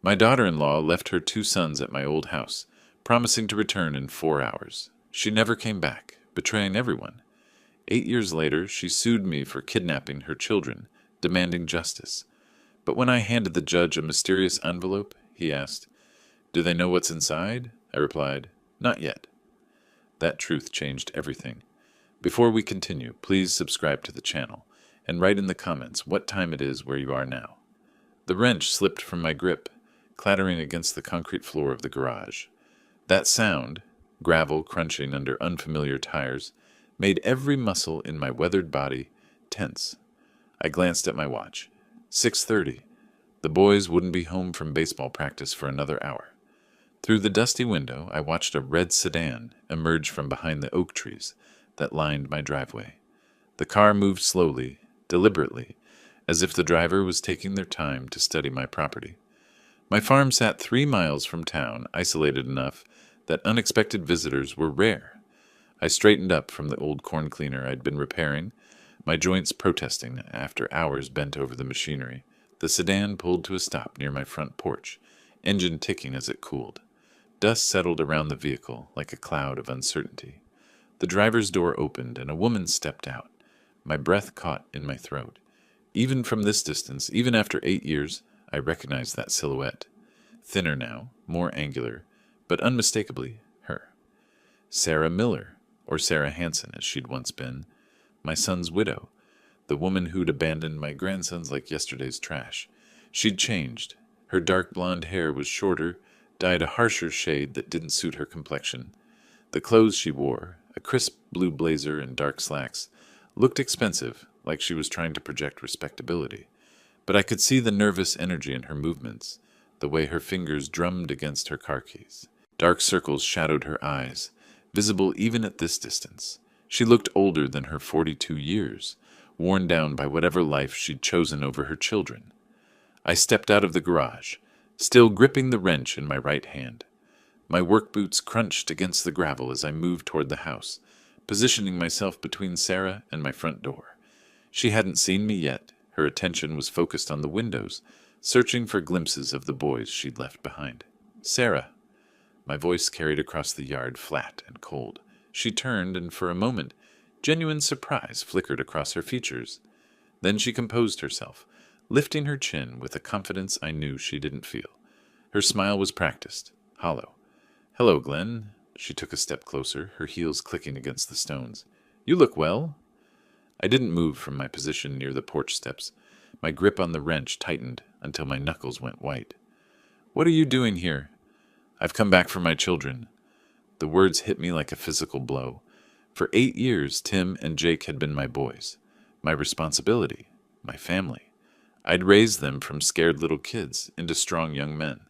My daughter-in-law left her 2 sons at my old house, promising to return in 4 hours. She never came back, betraying everyone. 8 years later, she sued me for kidnapping her children, demanding justice. But when I handed the judge a mysterious envelope, he asked, "Do they know what's inside?" I replied, "Not yet." That truth changed everything. Before we continue, please subscribe to the channel and write in the comments what time it is where you are now. The wrench slipped from my grip, clattering against the concrete floor of the garage. That sound, gravel crunching under unfamiliar tires, made every muscle in my weathered body tense. I glanced at my watch. 6:30. The boys wouldn't be home from baseball practice for another hour. Through the dusty window, I watched a red sedan emerge from behind the oak trees that lined my driveway. The car moved slowly, deliberately, as if the driver was taking their time to study my property. My farm sat 3 miles from town, isolated enough that unexpected visitors were rare. I straightened up from the old corn cleaner I'd been repairing, my joints protesting after hours bent over the machinery. The sedan pulled to a stop near my front porch, engine ticking as it cooled. Dust settled around the vehicle like a cloud of uncertainty. The driver's door opened and a woman stepped out. My breath caught in my throat. Even from this distance, even after 8 years, I recognized that silhouette. Thinner now, more angular, but unmistakably her. Sarah Miller, or Sarah Hanson as she'd once been, my son's widow, the woman who'd abandoned my grandsons like yesterday's trash. She'd changed. Her dark blonde hair was shorter, dyed a harsher shade that didn't suit her complexion. The clothes she wore, a crisp blue blazer and dark slacks, looked expensive, like she was trying to project respectability. But I could see the nervous energy in her movements, the way her fingers drummed against her car keys. Dark circles shadowed her eyes, visible even at this distance. She looked older than her 42 years, worn down by whatever life she'd chosen over her children. I stepped out of the garage, still gripping the wrench in my right hand. My work boots crunched against the gravel as I moved toward the house, positioning myself between Sarah and my front door. She hadn't seen me yet. Her attention was focused on the windows, searching for glimpses of the boys she'd left behind. "Sarah." My voice carried across the yard, flat and cold. She turned, and for a moment, genuine surprise flickered across her features. Then she composed herself, lifting her chin with a confidence I knew she didn't feel. Her smile was practiced, hollow. "Hello, Glenn." She took a step closer, her heels clicking against the stones. "You look well." I didn't move from my position near the porch steps. My grip on the wrench tightened until my knuckles went white. "What are you doing here?" "I've come back for my children." The words hit me like a physical blow. For 8 years, Tim and Jake had been my boys, my responsibility, my family. I'd raised them from scared little kids into strong young men.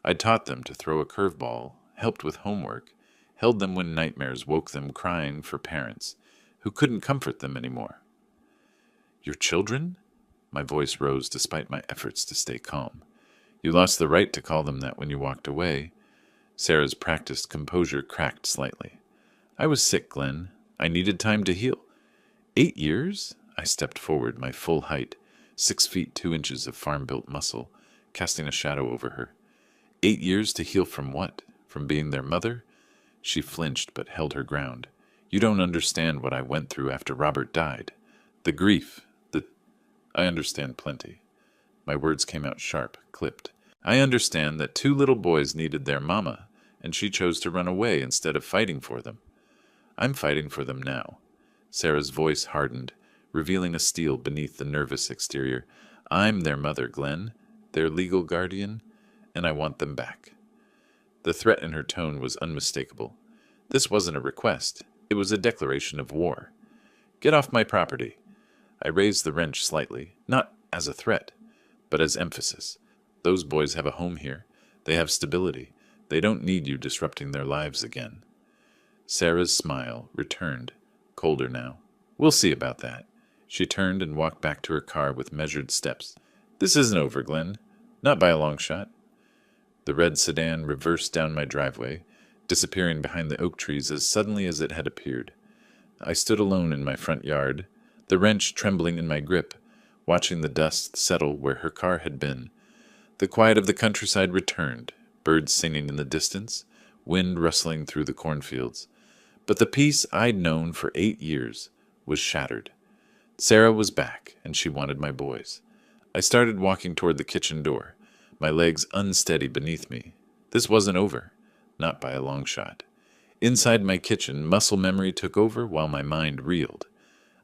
I'd taught them to throw a curveball, helped with homework, held them when nightmares woke them crying for parents who couldn't comfort them anymore. "Your children?" My voice rose despite my efforts to stay calm. "You lost the right to call them that when you walked away." Sarah's practiced composure cracked slightly. "I was sick, Glenn. I needed time to heal." 8 years? I stepped forward, my full height, 6 feet 2 inches of farm-built muscle, casting a shadow over her. 8 years to heal from what? From being their mother? She flinched but held her ground. "You don't understand what I went through after Robert died. The grief, I understand plenty." My words came out sharp, clipped. "I understand that 2 little boys needed their mama, and she chose to run away instead of fighting for them. I'm fighting for them now." Sarah's voice hardened, revealing a steel beneath the nervous exterior. "I'm their mother, Glenn, their legal guardian, and I want them back." The threat in her tone was unmistakable. This wasn't a request. It was a declaration of war. "Get off my property." I raised the wrench slightly, not as a threat, but as emphasis. "Those boys have a home here. They have stability. They don't need you disrupting their lives again." Sarah's smile returned, colder now. "We'll see about that." She turned and walked back to her car with measured steps. "This isn't over, Glenn. Not by a long shot." The red sedan reversed down my driveway, disappearing behind the oak trees as suddenly as it had appeared. I stood alone in my front yard, the wrench trembling in my grip, watching the dust settle where her car had been. The quiet of the countryside returned, birds singing in the distance, wind rustling through the cornfields. But the peace I'd known for 8 years was shattered. Sarah was back, and she wanted my boys. I started walking toward the kitchen door, my legs unsteady beneath me. This wasn't over, not by a long shot. Inside my kitchen, muscle memory took over while my mind reeled.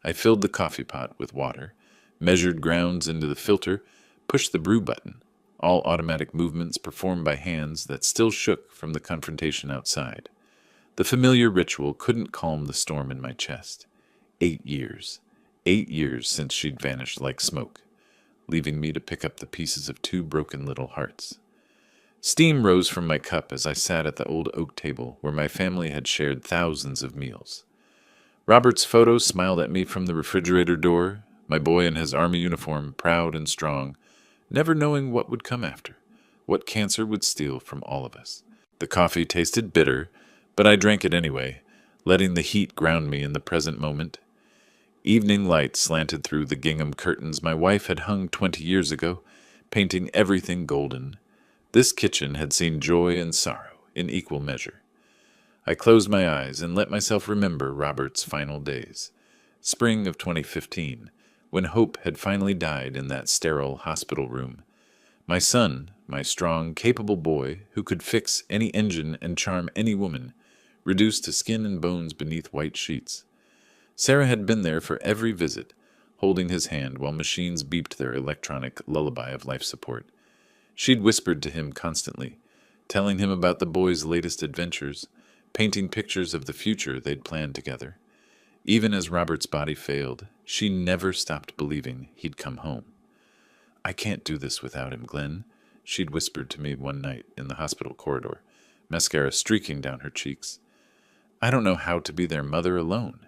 I filled the coffee pot with water, measured grounds into the filter, pushed the brew button, all automatic movements performed by hands that still shook from the confrontation outside. The familiar ritual couldn't calm the storm in my chest. 8 years. 8 years since she'd vanished like smoke, leaving me to pick up the pieces of 2 broken little hearts. Steam rose from my cup as I sat at the old oak table where my family had shared thousands of meals. Robert's photo smiled at me from the refrigerator door, my boy in his army uniform, proud and strong, never knowing what would come after, what cancer would steal from all of us. The coffee tasted bitter, but I drank it anyway, letting the heat ground me in the present moment. Evening light slanted through the gingham curtains my wife had hung 20 years ago, painting everything golden. This kitchen had seen joy and sorrow in equal measure. I closed my eyes and let myself remember Robert's final days. Spring of 2015, when hope had finally died in that sterile hospital room. My son, my strong, capable boy who could fix any engine and charm any woman, reduced to skin and bones beneath white sheets. Sarah had been there for every visit, holding his hand while machines beeped their electronic lullaby of life support. She'd whispered to him constantly, telling him about the boys' latest adventures, painting pictures of the future they'd planned together. Even as Robert's body failed, she never stopped believing he'd come home. "I can't do this without him, Glenn," she'd whispered to me one night in the hospital corridor, mascara streaking down her cheeks. "I don't know how to be their mother alone."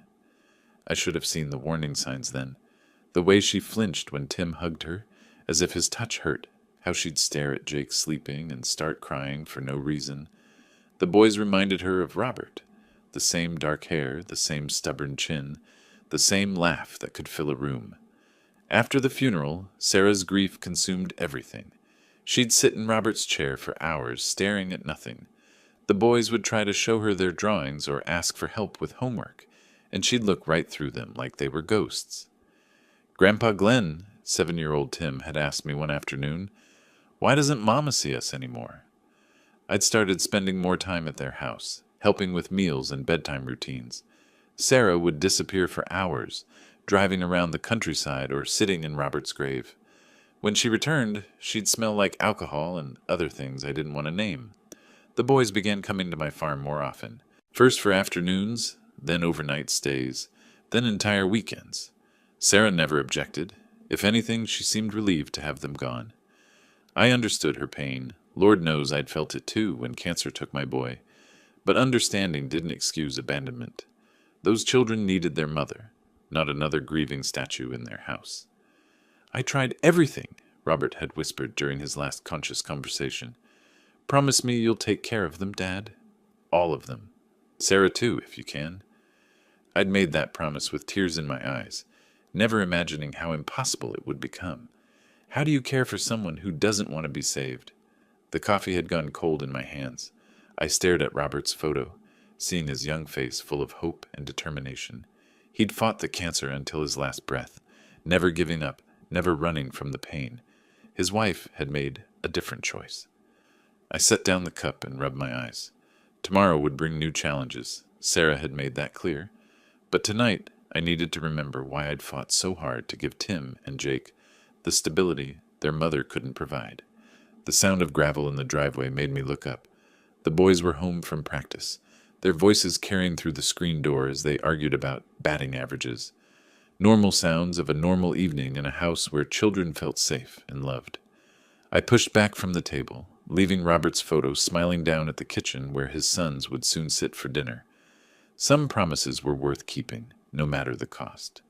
I should have seen the warning signs then. The way she flinched when Tim hugged her, as if his touch hurt, how she'd stare at Jake sleeping and start crying for no reason. The boys reminded her of Robert, the same dark hair, the same stubborn chin, the same laugh that could fill a room. After the funeral, Sarah's grief consumed everything. She'd sit in Robert's chair for hours, staring at nothing. The boys would try to show her their drawings or ask for help with homework, and she'd look right through them like they were ghosts. "Grandpa Glenn," 7-year-old Tim had asked me one afternoon, "why doesn't Mama see us anymore?" I'd started spending more time at their house, helping with meals and bedtime routines. Sarah would disappear for hours, driving around the countryside or sitting in Robert's grave. When she returned, she'd smell like alcohol and other things I didn't want to name. The boys began coming to my farm more often, first for afternoons, then overnight stays, then entire weekends. Sarah never objected. If anything, she seemed relieved to have them gone. I understood her pain. Lord knows I'd felt it too when cancer took my boy. But understanding didn't excuse abandonment. Those children needed their mother, not another grieving statue in their house. "I tried everything," Robert had whispered during his last conscious conversation. "Promise me you'll take care of them, Dad. All of them. Sarah too, if you can." I'd made that promise with tears in my eyes, never imagining how impossible it would become. How do you care for someone who doesn't want to be saved? The coffee had gone cold in my hands. I stared at Robert's photo, seeing his young face full of hope and determination. He'd fought the cancer until his last breath, never giving up, never running from the pain. His wife had made a different choice. I set down the cup and rubbed my eyes. Tomorrow would bring new challenges. Sarah had made that clear. But tonight, I needed to remember why I'd fought so hard to give Tim and Jake the stability their mother couldn't provide. The sound of gravel in the driveway made me look up. The boys were home from practice, their voices carrying through the screen door as they argued about batting averages. Normal sounds of a normal evening in a house where children felt safe and loved. I pushed back from the table, leaving Robert's photo smiling down at the kitchen where his sons would soon sit for dinner. Some promises were worth keeping, no matter the cost.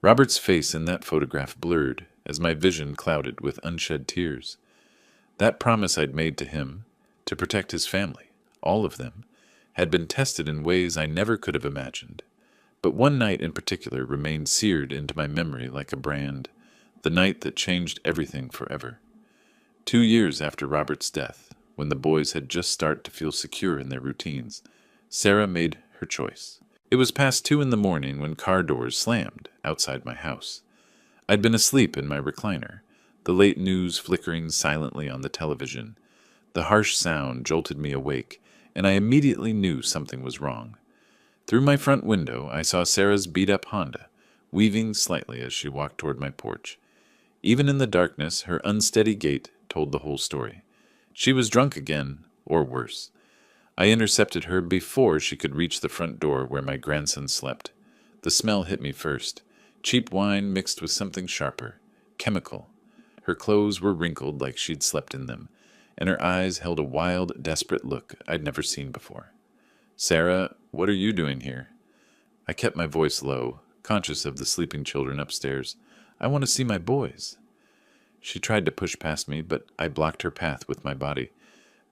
Robert's face in that photograph blurred as my vision clouded with unshed tears. That promise I'd made to him, to protect his family, all of them, had been tested in ways I never could have imagined. But one night in particular remained seared into my memory like a brand, the night that changed everything forever. 2 years after Robert's death, when the boys had just started to feel secure in their routines, Sarah made her choice. It was past 2 in the morning when car doors slammed outside my house. I'd been asleep in my recliner, the late news flickering silently on the television. The harsh sound jolted me awake, and I immediately knew something was wrong. Through my front window, I saw Sarah's beat-up Honda, weaving slightly as she walked toward my porch. Even in the darkness, her unsteady gait told the whole story. She was drunk again, or worse. I intercepted her before she could reach the front door where my grandson slept. The smell hit me first. Cheap wine mixed with something sharper. Chemical. Her clothes were wrinkled like she'd slept in them, and her eyes held a wild, desperate look I'd never seen before. "Sarah, what are you doing here?" I kept my voice low, conscious of the sleeping children upstairs. "I want to see my boys." She tried to push past me, but I blocked her path with my body.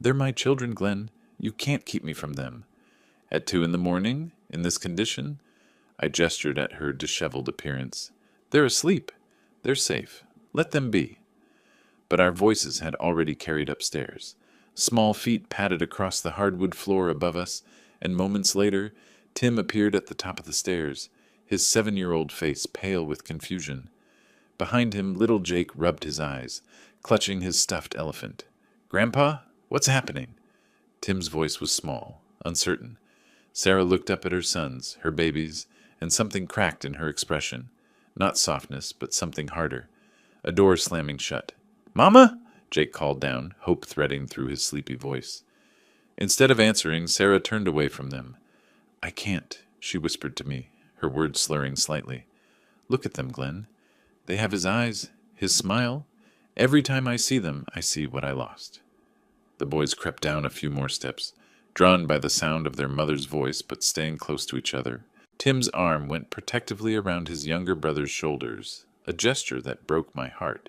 "They're my children, Glenn. You can't keep me from them." "At 2 in the morning? In this condition?" I gestured at her disheveled appearance. "They're asleep. They're safe. Let them be." But our voices had already carried upstairs. Small feet padded across the hardwood floor above us, and moments later, Tim appeared at the top of the stairs, his 7-year-old face pale with confusion. Behind him, little Jake rubbed his eyes, clutching his stuffed elephant. "Grandpa, what's happening?" Tim's voice was small, uncertain. Sarah looked up at her sons, her babies, and something cracked in her expression. Not softness, but something harder. A door slamming shut. "Mama?" Jake called down, hope threading through his sleepy voice. Instead of answering, Sarah turned away from them. "I can't," she whispered to me, her words slurring slightly. "Look at them, Glenn. They have his eyes, his smile. Every time I see them, I see what I lost." The boys crept down a few more steps, drawn by the sound of their mother's voice but staying close to each other. Tim's arm went protectively around his younger brother's shoulders, a gesture that broke my heart,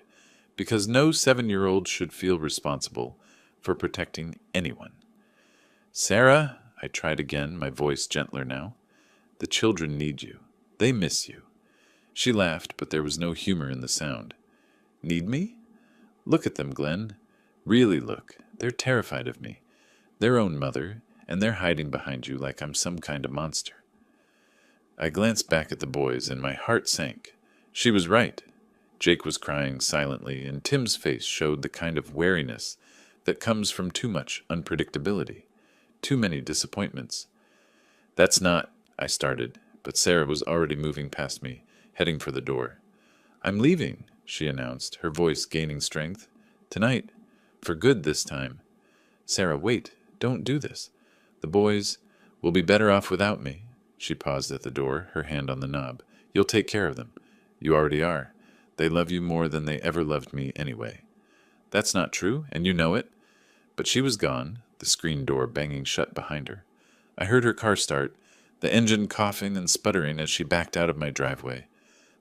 because no 7-year-old should feel responsible for protecting anyone. "Sarah," I tried again, my voice gentler now. "The children need you. They miss you." She laughed, but there was no humor in the sound. "Need me? Look at them, Glenn. Really look. They're terrified of me. Their own mother, and they're hiding behind you like I'm some kind of monster." I glanced back at the boys, and my heart sank. She was right. Jake was crying silently, and Tim's face showed the kind of wariness that comes from too much unpredictability, too many disappointments. "That's not," I started, but Sarah was already moving past me, heading for the door. "I'm leaving," she announced, her voice gaining strength. "Tonight. For good this time." "Sarah, wait. Don't do this. The boys will be better off without me." She paused at the door, her hand on the knob. "You'll take care of them. You already are. They love you more than they ever loved me anyway." "That's not true, and you know it." But she was gone, the screen door banging shut behind her. I heard her car start, the engine coughing and sputtering as she backed out of my driveway.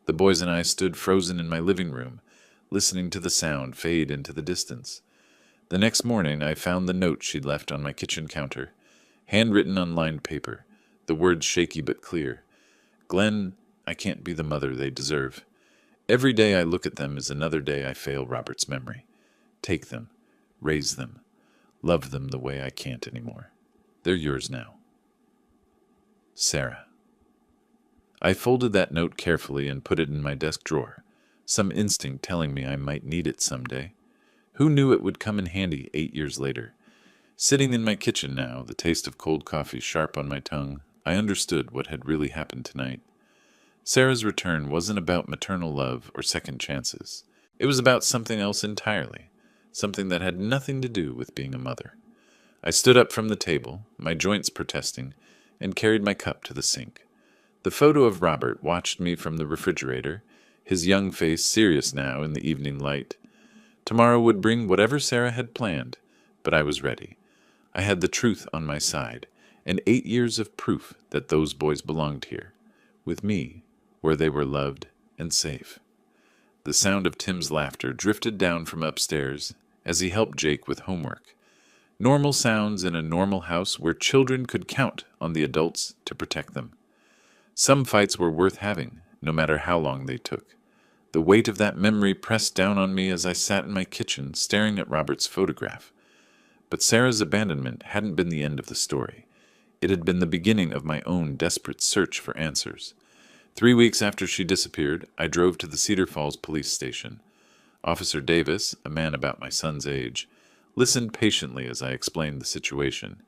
The boys and I stood frozen in my living room, listening to the sound fade into the distance. The next morning, I found the note she'd left on my kitchen counter, handwritten on lined paper, the words shaky but clear. "Glenn, I can't be the mother they deserve. Every day I look at them is another day I fail Robert's memory. Take them, raise them, love them the way I can't anymore. They're yours now. Sarah." I folded that note carefully and put it in my desk drawer, some instinct telling me I might need it someday. Who knew it would come in handy 8 years later? Sitting in my kitchen now, the taste of cold coffee sharp on my tongue, I understood what had really happened tonight. Sarah's return wasn't about maternal love or second chances. It was about something else entirely, something that had nothing to do with being a mother. I stood up from the table, my joints protesting, and carried my cup to the sink. The photo of Robert watched me from the refrigerator, his young face serious now in the evening light. Tomorrow would bring whatever Sarah had planned, but I was ready. I had the truth on my side, and 8 years of proof that those boys belonged here, with me, where they were loved and safe. The sound of Tim's laughter drifted down from upstairs as he helped Jake with homework. Normal sounds in a normal house where children could count on the adults to protect them. Some fights were worth having, no matter how long they took. The weight of that memory pressed down on me as I sat in my kitchen staring at Robert's photograph. But Sarah's abandonment hadn't been the end of the story. It had been the beginning of my own desperate search for answers. 3 weeks after she disappeared, I drove to the Cedar Falls police station. Officer Davis, a man about my son's age, listened patiently as I explained the situation.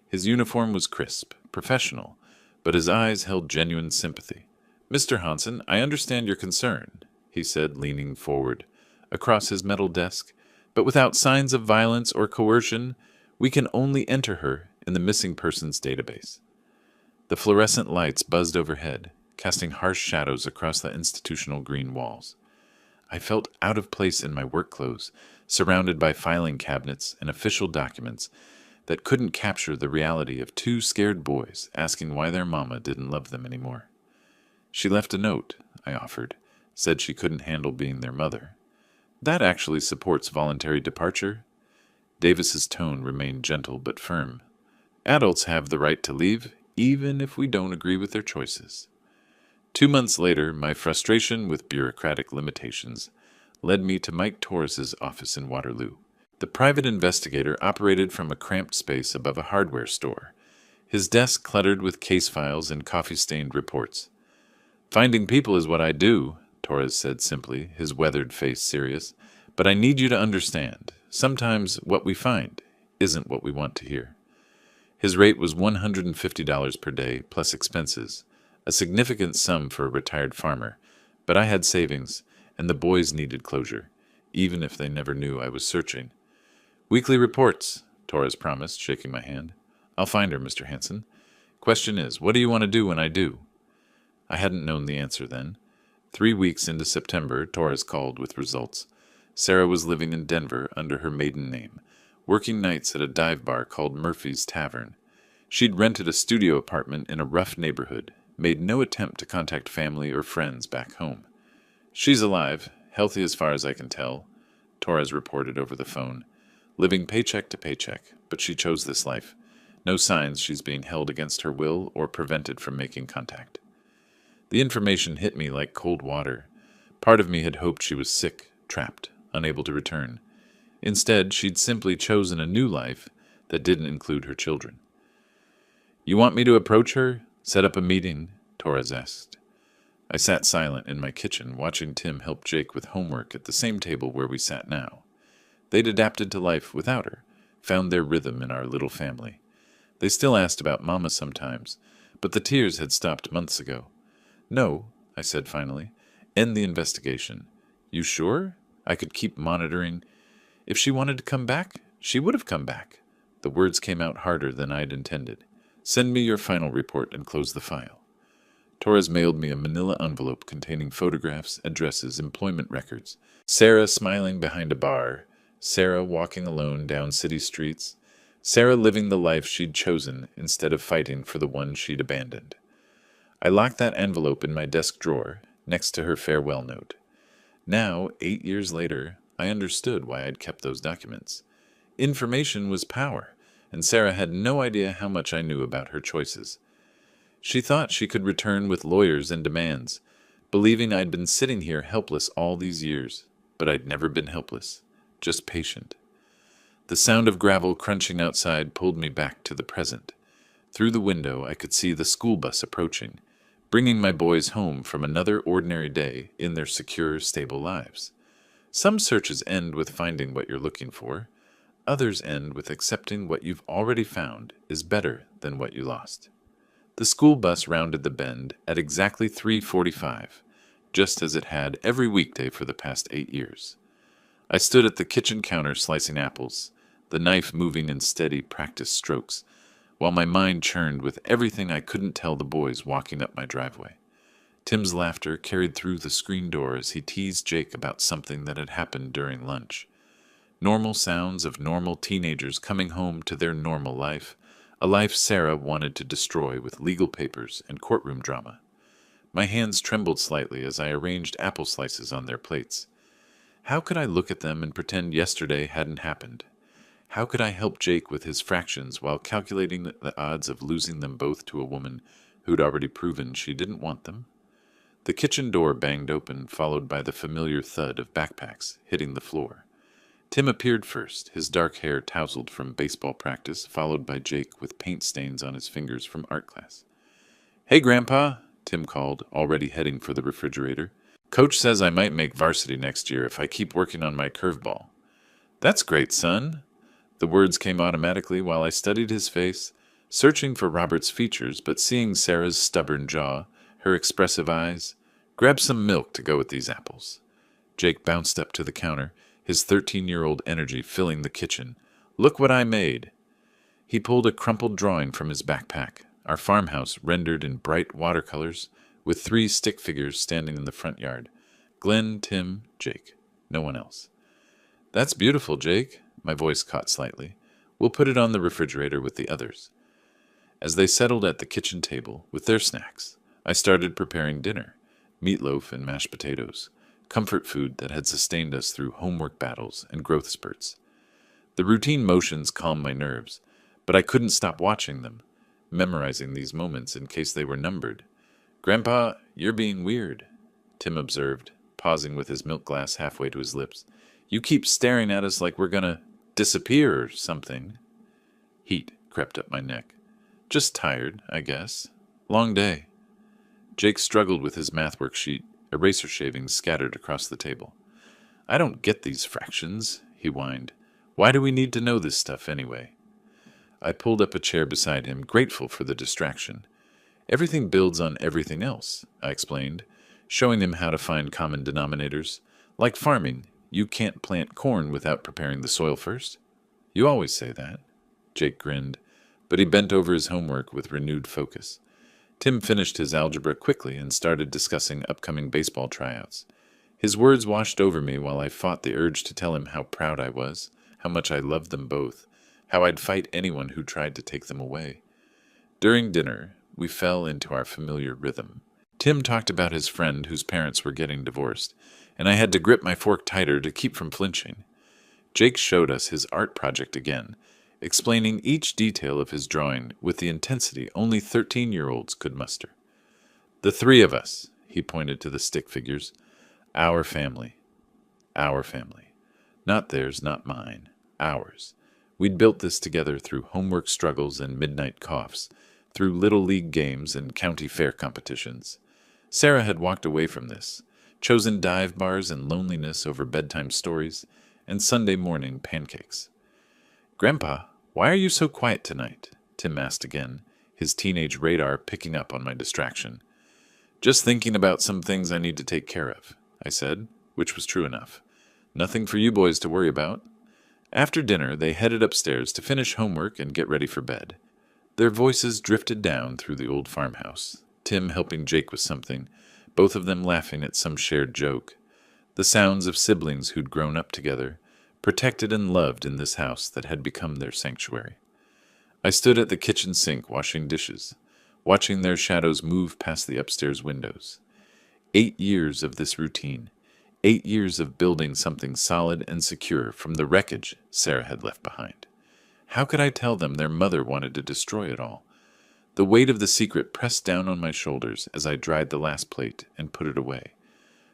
His uniform was crisp, professional, but his eyes held genuine sympathy. "Mr. Hansen, I understand your concern," he said, leaning forward. "Across his metal desk, but without signs of violence or coercion, we can only enter her in the missing persons database." The fluorescent lights buzzed overhead, casting harsh shadows across the institutional green walls. I felt out of place in my work clothes, surrounded by filing cabinets and official documents that couldn't capture the reality of two scared boys asking why their mama didn't love them anymore. "She left a note," I offered, "said she couldn't handle being their mother." "That actually supports voluntary departure." Davis's tone remained gentle but firm. "Adults have the right to leave, even if we don't agree with their choices." 2 months later, my frustration with bureaucratic limitations led me to Mike Torres's office in Waterloo. The private investigator operated from a cramped space above a hardware store, his desk cluttered with case files and coffee-stained reports. "Finding people is what I do," Torres said simply, his weathered face serious. "But I need you to understand, sometimes what we find isn't what we want to hear." His rate was $150 per day, plus expenses, a significant sum for a retired farmer, but I had savings, and the boys needed closure, even if they never knew I was searching. "Weekly reports," Torres promised, shaking my hand. "I'll find her, Mr. Hansen. Question is, what do you want to do when I do?" I hadn't known the answer then. 3 weeks into September, Torres called with results. Sarah was living in Denver under her maiden name, working nights at a dive bar called Murphy's Tavern. She'd rented a studio apartment in a rough neighborhood, made no attempt to contact family or friends back home. "She's alive, healthy as far as I can tell," Torres reported over the phone. "Living paycheck to paycheck, but she chose this life. No signs she's being held against her will or prevented from making contact." The information hit me like cold water. Part of me had hoped she was sick, trapped, unable to return. Instead, she'd simply chosen a new life that didn't include her children. "You want me to approach her? Set up a meeting?" Torres asked. I sat silent in my kitchen, watching Tim help Jake with homework at the same table where we sat now. They'd adapted to life without her, found their rhythm in our little family. They still asked about Mama sometimes, but the tears had stopped months ago. "No," I said finally. "End the investigation." "You sure? I could keep monitoring." "If she wanted to come back, she would have come back." The words came out harder than I'd intended. "Send me your final report and close the file." Torres mailed me a manila envelope containing photographs, addresses, employment records. Sarah smiling behind a bar, Sarah walking alone down city streets, Sarah living the life she'd chosen instead of fighting for the one she'd abandoned. I locked that envelope in my desk drawer, next to her farewell note. Now, 8 years later, I understood why I'd kept those documents. Information was power, and Sarah had no idea how much I knew about her choices. She thought she could return with lawyers and demands, believing I'd been sitting here helpless all these years, but I'd never been helpless, just patient. The sound of gravel crunching outside pulled me back to the present. Through the window I could see the school bus approaching, bringing my boys home from another ordinary day in their secure, stable lives. Some searches end with finding what you're looking for. Others end with accepting what you've already found is better than what you lost. The school bus rounded the bend at exactly 3:45, just as it had every weekday for the past 8 years. I stood at the kitchen counter slicing apples, the knife moving in steady, practiced strokes, while my mind churned with everything I couldn't tell the boys walking up my driveway. Tim's laughter carried through the screen door as he teased Jake about something that had happened during lunch. Normal sounds of normal teenagers coming home to their normal life, a life Sarah wanted to destroy with legal papers and courtroom drama. My hands trembled slightly as I arranged apple slices on their plates. How could I look at them and pretend yesterday hadn't happened? How could I help Jake with his fractions while calculating the odds of losing them both to a woman who'd already proven she didn't want them? The kitchen door banged open, followed by the familiar thud of backpacks hitting the floor. Tim appeared first, his dark hair tousled from baseball practice, followed by Jake with paint stains on his fingers from art class. "Hey, Grandpa," Tim called, already heading for the refrigerator. "Coach says I might make varsity next year if I keep working on my curveball." "That's great, son." The words came automatically while I studied his face, searching for Robert's features, but seeing Sarah's stubborn jaw, her expressive eyes. "Grab some milk to go with these apples." Jake bounced up to the counter, his 13-year-old energy filling the kitchen. "Look what I made." He pulled a crumpled drawing from his backpack, our farmhouse rendered in bright watercolors, with 3 stick figures standing in the front yard. Glenn, Tim, Jake. No one else. "That's beautiful, Jake." My voice caught slightly. "We'll put it on the refrigerator with the others." As they settled at the kitchen table with their snacks, I started preparing dinner. Meatloaf and mashed potatoes. Comfort food that had sustained us through homework battles and growth spurts. The routine motions calmed my nerves, but I couldn't stop watching them, memorizing these moments in case they were numbered. "Grandpa, you're being weird," Tim observed, pausing with his milk glass halfway to his lips. "You keep staring at us like we're gonna disappear or something." Heat crept up my neck. "Just tired, I guess. Long day." Jake struggled with his math worksheet, eraser shavings scattered across the table. "I don't get these fractions," he whined. "Why do we need to know this stuff anyway?" I pulled up a chair beside him, grateful for the distraction. "Everything builds on everything else," I explained, showing him how to find common denominators. "Like farming, you can't plant corn without preparing the soil first." "You always say that." Jake grinned, but he bent over his homework with renewed focus. Tim finished his algebra quickly and started discussing upcoming baseball tryouts. His words washed over me while I fought the urge to tell him how proud I was, how much I loved them both, how I'd fight anyone who tried to take them away. During dinner, we fell into our familiar rhythm. Tim talked about his friend whose parents were getting divorced, and I had to grip my fork tighter to keep from flinching. Jake showed us his art project again, explaining each detail of his drawing with the intensity only 13-year-olds could muster. "The 3 of us," he pointed to the stick figures. "Our family. Our family. Not theirs, not mine. Ours. We'd built this together through homework struggles and midnight coughs, through Little League games and county fair competitions. Sarah had walked away from this, chosen dive bars and loneliness over bedtime stories, and Sunday morning pancakes. "Grandpa, why are you so quiet tonight?" Tim asked again, his teenage radar picking up on my distraction. "Just thinking about some things I need to take care of," I said, which was true enough. "Nothing for you boys to worry about." After dinner, they headed upstairs to finish homework and get ready for bed. Their voices drifted down through the old farmhouse, Tim helping Jake with something, both of them laughing at some shared joke. The sounds of siblings who'd grown up together, protected and loved in this house that had become their sanctuary. I stood at the kitchen sink washing dishes, watching their shadows move past the upstairs windows. 8 years of this routine, 8 years of building something solid and secure from the wreckage Sarah had left behind. How could I tell them their mother wanted to destroy it all? The weight of the secret pressed down on my shoulders as I dried the last plate and put it away.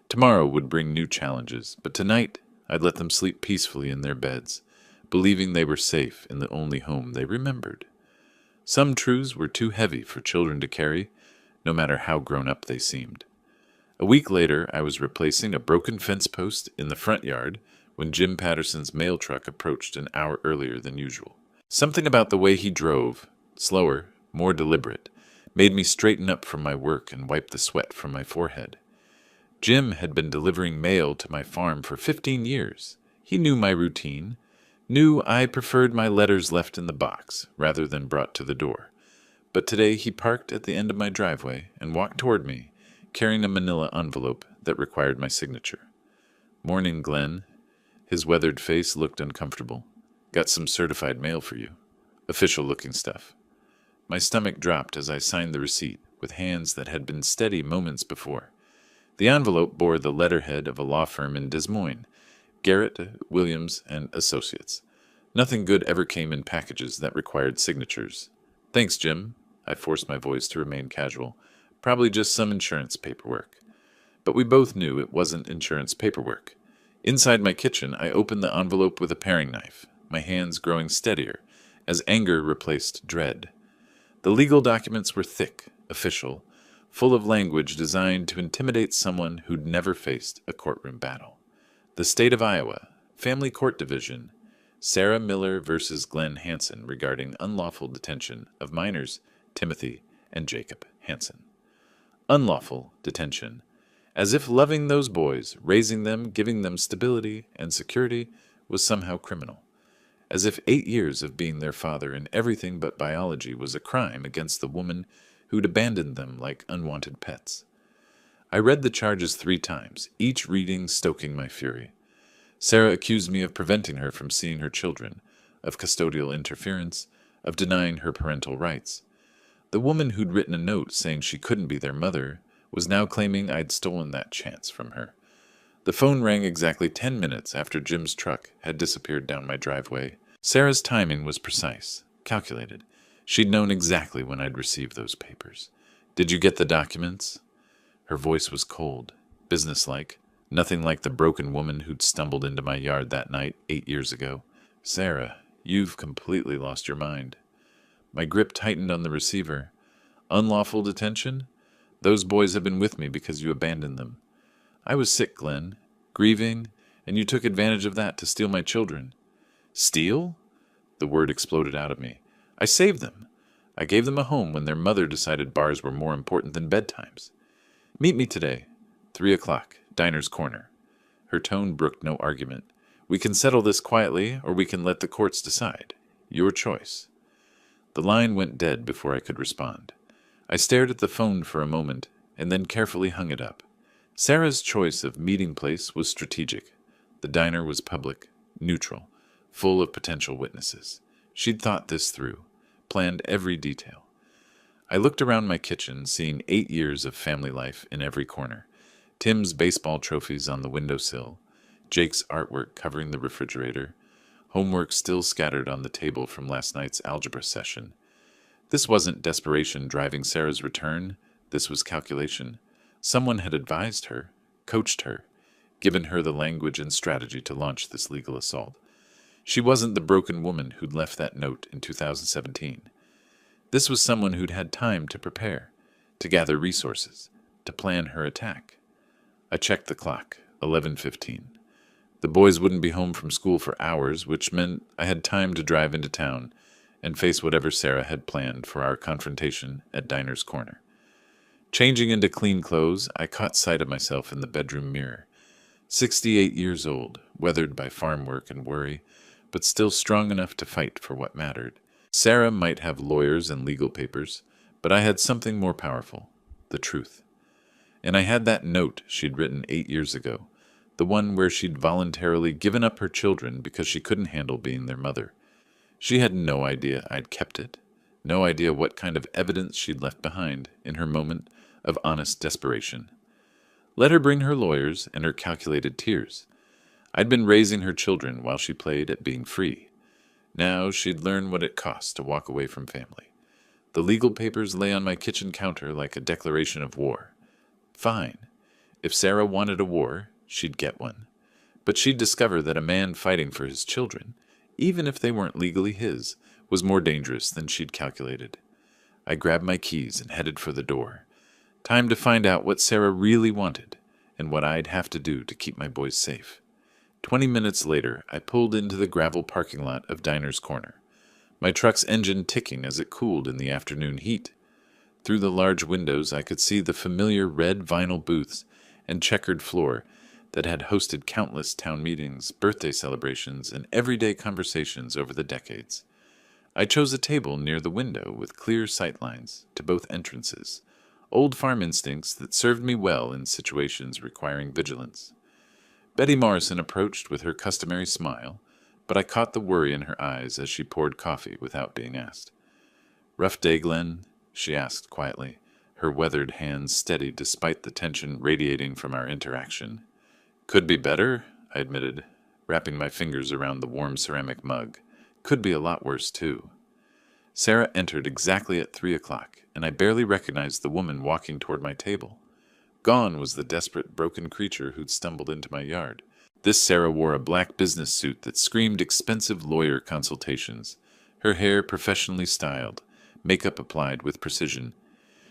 Tomorrow would bring new challenges, but tonight I'd let them sleep peacefully in their beds, believing they were safe in the only home they remembered. Some truths were too heavy for children to carry, no matter how grown up they seemed. A week later, I was replacing a broken fence post in the front yard when Jim Patterson's mail truck approached an hour earlier than usual. Something about the way he drove, slower, more deliberate, made me straighten up from my work and wipe the sweat from my forehead. Jim had been delivering mail to my farm for 15 years. He knew my routine, knew I preferred my letters left in the box rather than brought to the door. But today he parked at the end of my driveway and walked toward me, carrying a manila envelope that required my signature. "Morning, Glenn." His weathered face looked uncomfortable. "Got some certified mail for you. Official-looking stuff." My stomach dropped as I signed the receipt with hands that had been steady moments before. The envelope bore the letterhead of a law firm in Des Moines, Garrett, Williams, and Associates. Nothing good ever came in packages that required signatures. "Thanks, Jim." I forced my voice to remain casual. "Probably just some insurance paperwork." but we both knew it wasn't insurance paperwork. Inside my kitchen, I opened the envelope with a paring knife, my hands growing steadier as anger replaced dread. The legal documents were thick, official, full of language designed to intimidate someone who'd never faced a courtroom battle. The state of Iowa, Family Court Division, Sarah Miller versus Glenn Hansen regarding unlawful detention of minors Timothy and Jacob Hansen. Unlawful detention. As if loving those boys, raising them, giving them stability and security was somehow criminal. As if 8 years of being their father in everything but biology was a crime against the woman who'd abandoned them like unwanted pets. I read the charges 3 times, each reading stoking my fury. Sarah accused me of preventing her from seeing her children, of custodial interference, of denying her parental rights. The woman who'd written a note saying she couldn't be their mother was now claiming I'd stolen that chance from her. The phone rang exactly 10 minutes after Jim's truck had disappeared down my driveway. Sarah's timing was precise, calculated. She'd known exactly when I'd received those papers. "Did you get the documents?" Her voice was cold, businesslike, nothing like the broken woman who'd stumbled into my yard that night 8 years ago. "Sarah, you've completely lost your mind." My grip tightened on the receiver. "Unlawful detention? Those boys have been with me because you abandoned them. I was sick, Glenn, grieving, and you took advantage of that to steal my children." "Steal?" The word exploded out of me. "I saved them. I gave them a home when their mother decided bars were more important than bedtimes. Meet me today, 3 o'clock, Diner's Corner." Her tone brooked no argument. "We can settle this quietly, or we can let the courts decide. Your choice." The line went dead before I could respond. I stared at the phone for a moment, and then carefully hung it up. Sarah's choice of meeting place was strategic. The diner was public, neutral, full of potential witnesses. She'd thought this through, planned every detail. I looked around my kitchen, seeing 8 years of family life in every corner. Tim's baseball trophies on the windowsill, Jake's artwork covering the refrigerator, homework still scattered on the table from last night's algebra session. This wasn't desperation driving Sarah's return. This was calculation. Someone had advised her, coached her, given her the language and strategy to launch this legal assault. She wasn't the broken woman who'd left that note in 2017. This was someone who'd had time to prepare, to gather resources, to plan her attack. I checked the clock, 11:15. The boys wouldn't be home from school for hours, which meant I had time to drive into town and face whatever Sarah had planned for our confrontation at Diner's Corner. Changing into clean clothes, I caught sight of myself in the bedroom mirror. 68 years old, weathered by farm work and worry, but still strong enough to fight for what mattered. Sarah might have lawyers and legal papers, but I had something more powerful, the truth. And I had that note she'd written 8 years ago, the one where she'd voluntarily given up her children because she couldn't handle being their mother. She had no idea I'd kept it, no idea what kind of evidence she'd left behind in her moment of honest desperation. Let her bring her lawyers and her calculated tears. I'd been raising her children while she played at being free. Now she'd learn what it cost to walk away from family. The legal papers lay on my kitchen counter like a declaration of war. Fine. If Sarah wanted a war, she'd get one. But she'd discover that a man fighting for his children, even if they weren't legally his, was more dangerous than she'd calculated. I grabbed my keys and headed for the door. Time to find out what Sarah really wanted and what I'd have to do to keep my boys safe. 20 minutes later, I pulled into the gravel parking lot of Diner's Corner, my truck's engine ticking as it cooled in the afternoon heat. Through the large windows, I could see the familiar red vinyl booths and checkered floor that had hosted countless town meetings, birthday celebrations, and everyday conversations over the decades. I chose a table near the window with clear sightlines to both entrances, old farm instincts that served me well in situations requiring vigilance. Betty Morrison approached with her customary smile, but I caught the worry in her eyes as she poured coffee without being asked. "Rough day, Glenn?" she asked quietly, her weathered hands steady despite the tension radiating from our interaction. "Could be better," I admitted, wrapping my fingers around the warm ceramic mug. "Could be a lot worse, too." Sarah entered exactly at 3 o'clock, and I barely recognized the woman walking toward my table. Gone was the desperate, broken creature who'd stumbled into my yard. This Sarah wore a black business suit that screamed expensive lawyer consultations, her hair professionally styled, makeup applied with precision.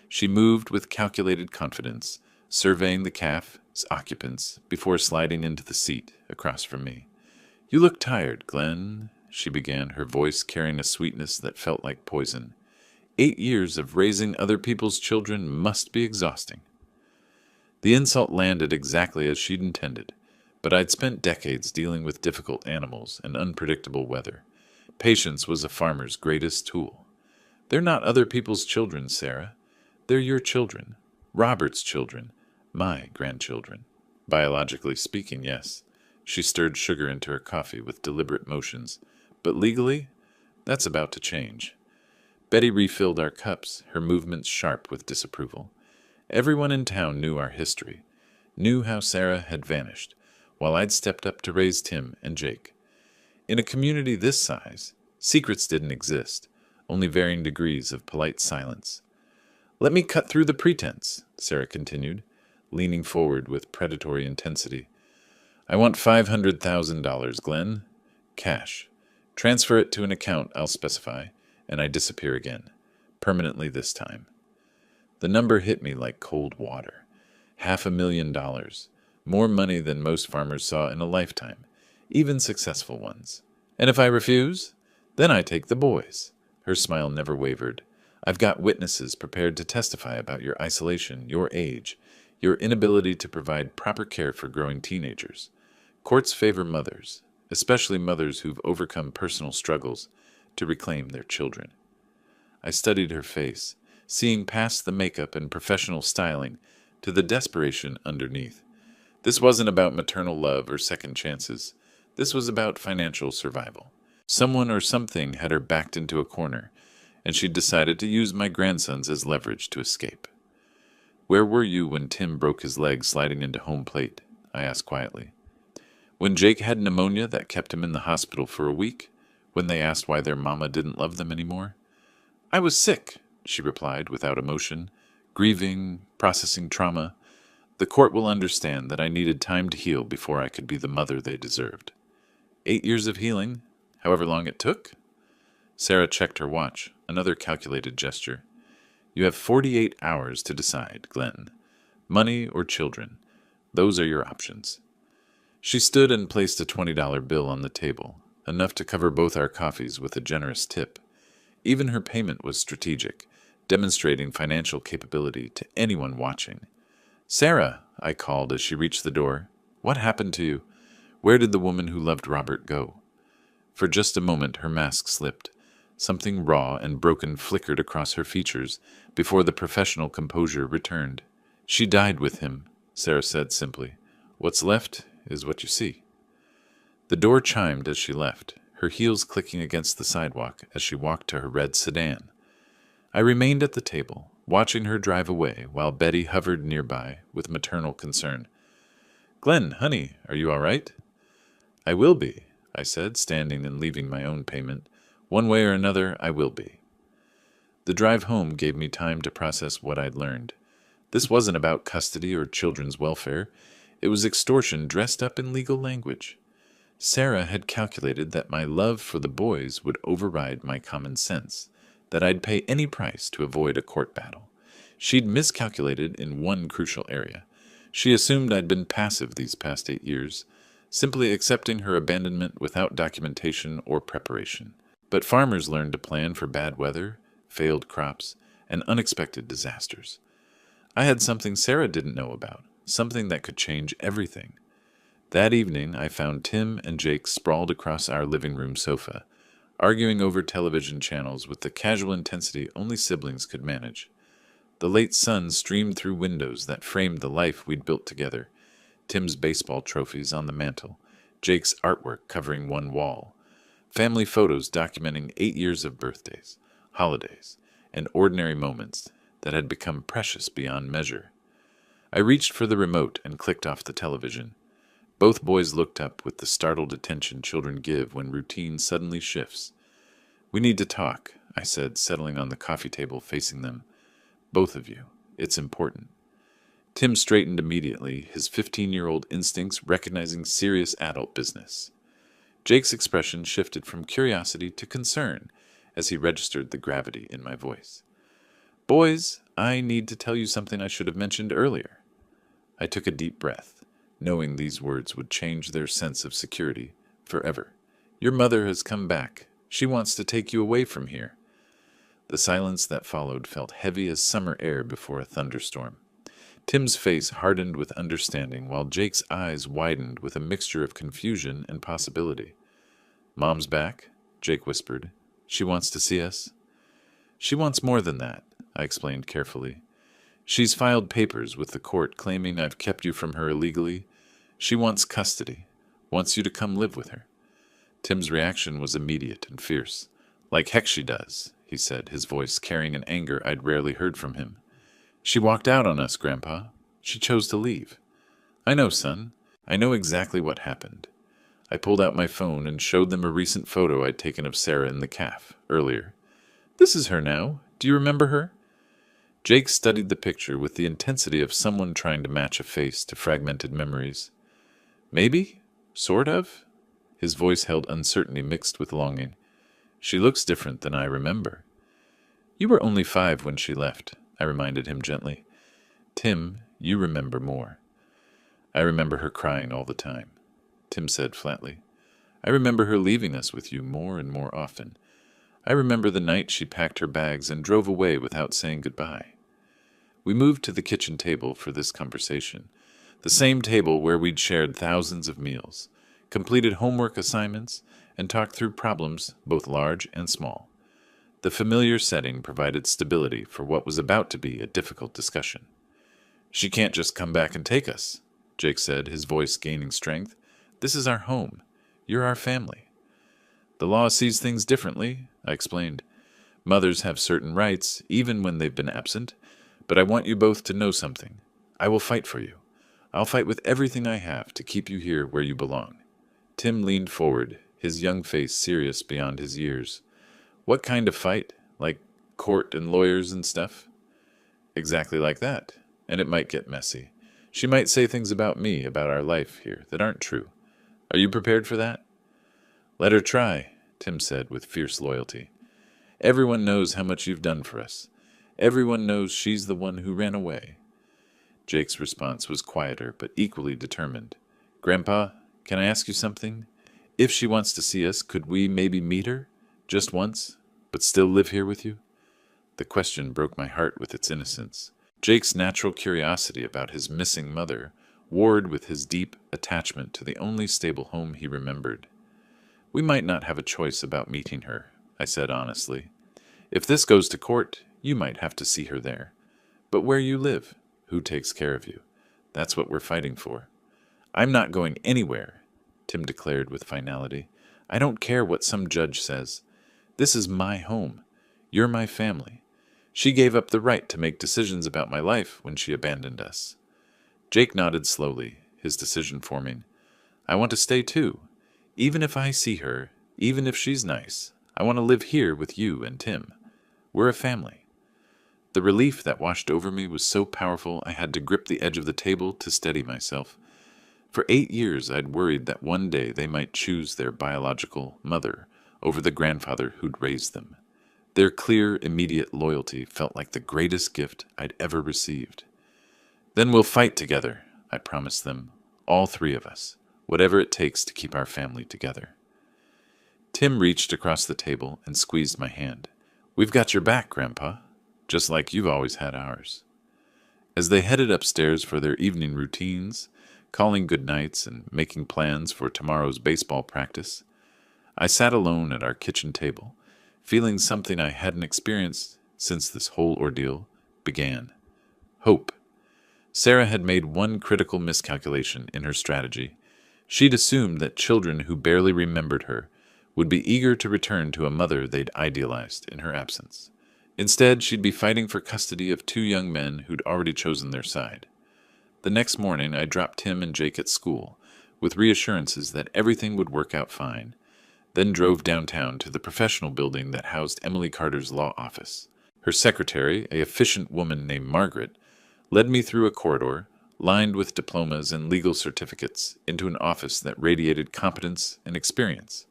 She moved with calculated confidence, surveying the cafe's occupants before sliding into the seat across from me. "You look tired, Glenn," she began, her voice carrying a sweetness that felt like poison. 8 years of raising other people's children must be exhausting." The insult landed exactly as she'd intended, but I'd spent decades dealing with difficult animals and unpredictable weather. Patience was a farmer's greatest tool. "They're not other people's children, Sarah. They're your children. Robert's children. My grandchildren." Biologically speaking, yes. She stirred sugar into her coffee with deliberate motions. But legally, that's about to change. Betty refilled our cups, her movements sharp with disapproval. Everyone in town knew our history, knew how Sarah had vanished, while I'd stepped up to raise Tim and Jake. In a community this size, secrets didn't exist, only varying degrees of polite silence. "Let me cut through the pretense," Sarah continued, leaning forward with predatory intensity. "I want $500,000, Glenn. Cash. Transfer it to an account I'll specify, and I disappear again. Permanently this time." The number hit me like cold water. $500,000. More money than most farmers saw in a lifetime, even successful ones. "And if I refuse? Then I take the boys." Her smile never wavered. "I've got witnesses prepared to testify about your isolation, your age, your inability to provide proper care for growing teenagers. Courts favor mothers, especially mothers who've overcome personal struggles, to reclaim their children." I studied her face, seeing past the makeup and professional styling to the desperation underneath. This wasn't about maternal love or second chances. This was about financial survival. Someone or something had her backed into a corner, and she'd decided to use my grandsons as leverage to escape. "Where were you when Tim broke his leg sliding into home plate?" I asked quietly. "When Jake had pneumonia that kept him in the hospital for a week? When they asked why their mama didn't love them anymore?" "I was sick," she replied without emotion, "grieving, processing trauma. The court will understand that I needed time to heal before I could be the mother they deserved." 8 years of healing, however long it took? Sarah checked her watch, another calculated gesture. "You have 48 hours to decide, Glenn. Money or children. Those are your options." She stood and placed a $20 bill on the table, enough to cover both our coffees with a generous tip. Even her payment was strategic, demonstrating financial capability to anyone watching. "Sarah," I called as she reached the door, "what happened to you? Where did the woman who loved Robert go?" For just a moment her mask slipped. Something raw and broken flickered across her features before the professional composure returned. "She died with him," Sarah said simply. "What's left is what you see." The door chimed as she left, her heels clicking against the sidewalk as she walked to her red sedan. I remained at the table, watching her drive away while Betty hovered nearby with maternal concern. "Glenn, honey, are you all right?" "I will be," I said, standing and leaving my own payment. "One way or another, I will be." The drive home gave me time to process what I'd learned. This wasn't about custody or children's welfare. It was extortion dressed up in legal language. Sarah had calculated that my love for the boys would override my common sense, that I'd pay any price to avoid a court battle. She'd miscalculated in one crucial area. She assumed I'd been passive these past 8 years, simply accepting her abandonment without documentation or preparation. But farmers learn to plan for bad weather, failed crops, and unexpected disasters. I had something Sarah didn't know about, something that could change everything. That evening, I found Tim and Jake sprawled across our living room sofa, arguing over television channels with the casual intensity only siblings could manage. The late sun streamed through windows that framed the life we'd built together. Tim's baseball trophies on the mantel, Jake's artwork covering one wall, family photos documenting 8 years of birthdays, holidays, and ordinary moments that had become precious beyond measure. I reached for the remote and clicked off the television. Both boys looked up with the startled attention children give when routine suddenly shifts. "We need to talk," I said, settling on the coffee table facing them. "Both of you. It's important." Tim straightened immediately, his 15-year-old instincts recognizing serious adult business. Jake's expression shifted from curiosity to concern as he registered the gravity in my voice. Boys, I need to tell you something I should have mentioned earlier. I took a deep breath, knowing these words would change their sense of security forever. Your mother has come back. She wants to take you away from here. The silence that followed felt heavy as summer air before a thunderstorm. Tim's face hardened with understanding, while Jake's eyes widened with a mixture of confusion and possibility. Mom's back, Jake whispered. She wants to see us. She wants more than that, I explained carefully. She's filed papers with the court claiming I've kept you from her illegally. She wants custody, wants you to come live with her. Tim's reaction was immediate and fierce. Like heck she does, he said, his voice carrying an anger I'd rarely heard from him. She walked out on us, Grandpa. She chose to leave. I know, son. I know exactly what happened. I pulled out my phone and showed them a recent photo I'd taken of Sarah in the caf earlier. This is her now. Do you remember her? Jake studied the picture with the intensity of someone trying to match a face to fragmented memories. Maybe? Sort of? His voice held uncertainty mixed with longing. She looks different than I remember. You were only 5 when she left, I reminded him gently. Tim, you remember more. I remember her crying all the time, Tim said flatly. I remember her leaving us with you more and more often. I remember the night she packed her bags and drove away without saying goodbye. We moved to the kitchen table for this conversation, the same table where we'd shared thousands of meals, completed homework assignments, and talked through problems both large and small. The familiar setting provided stability for what was about to be a difficult discussion. She can't just come back and take us, Jake said, his voice gaining strength. This is our home. You're our family. The law sees things differently, I explained. Mothers have certain rights, even when they've been absent, but I want you both to know something. I will fight for you. I'll fight with everything I have to keep you here where you belong. Tim leaned forward, his young face serious beyond his years. What kind of fight? Like court and lawyers and stuff? Exactly like that. And it might get messy. She might say things about me, about our life here, that aren't true. Are you prepared for that? Let her try, Tim said with fierce loyalty. Everyone knows how much you've done for us. Everyone knows she's the one who ran away. Jake's response was quieter, but equally determined. Grandpa, can I ask you something? If she wants to see us, could we maybe meet her? Just once, but still live here with you? The question broke my heart with its innocence. Jake's natural curiosity about his missing mother warred with his deep attachment to the only stable home he remembered. We might not have a choice about meeting her, I said honestly. If this goes to court, you might have to see her there. But where you live, who takes care of you? That's what we're fighting for. I'm not going anywhere, Tim declared with finality. I don't care what some judge says. This is my home. You're my family. She gave up the right to make decisions about my life when she abandoned us. Jake nodded slowly, his decision forming. I want to stay too. Even if I see her, even if she's nice, I want to live here with you and Tim. We're a family. The relief that washed over me was so powerful I had to grip the edge of the table to steady myself. For 8 years I'd worried that one day they might choose their biological mother over the grandfather who'd raised them. Their clear, immediate loyalty felt like the greatest gift I'd ever received. Then we'll fight together, I promised them, all 3 of us, whatever it takes to keep our family together. Tim reached across the table and squeezed my hand. We've got your back, Grandpa, just like you've always had ours. As they headed upstairs for their evening routines, calling good nights and making plans for tomorrow's baseball practice, I sat alone at our kitchen table, feeling something I hadn't experienced since this whole ordeal began. Hope. Sarah had made one critical miscalculation in her strategy. She'd assumed that children who barely remembered her would be eager to return to a mother they'd idealized in her absence. Instead, she'd be fighting for custody of 2 young men who'd already chosen their side. The next morning, I dropped Tim and Jake at school, with reassurances that everything would work out fine, then drove downtown to the professional building that housed Emily Carter's law office. Her secretary, a efficient woman named Margaret, led me through a corridor lined with diplomas and legal certificates into an office that radiated competence and experience.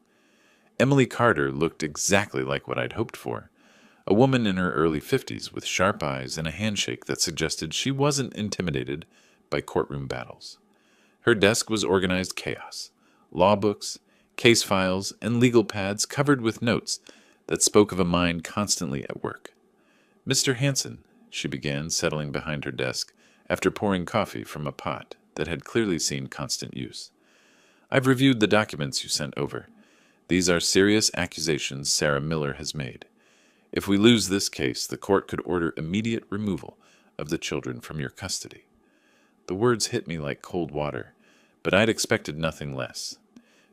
Emily Carter looked exactly like what I'd hoped for. A woman in her early 50s with sharp eyes and a handshake that suggested she wasn't intimidated by courtroom battles. Her desk was organized chaos: law books, case files, and legal pads covered with notes that spoke of a mind constantly at work. "Mr. Hanson," she began, settling behind her desk after pouring coffee from a pot that had clearly seen constant use. "I've reviewed the documents you sent over. These are serious accusations Sarah Miller has made. If we lose this case, the court could order immediate removal of the children from your custody." The words hit me like cold water, but I'd expected nothing less.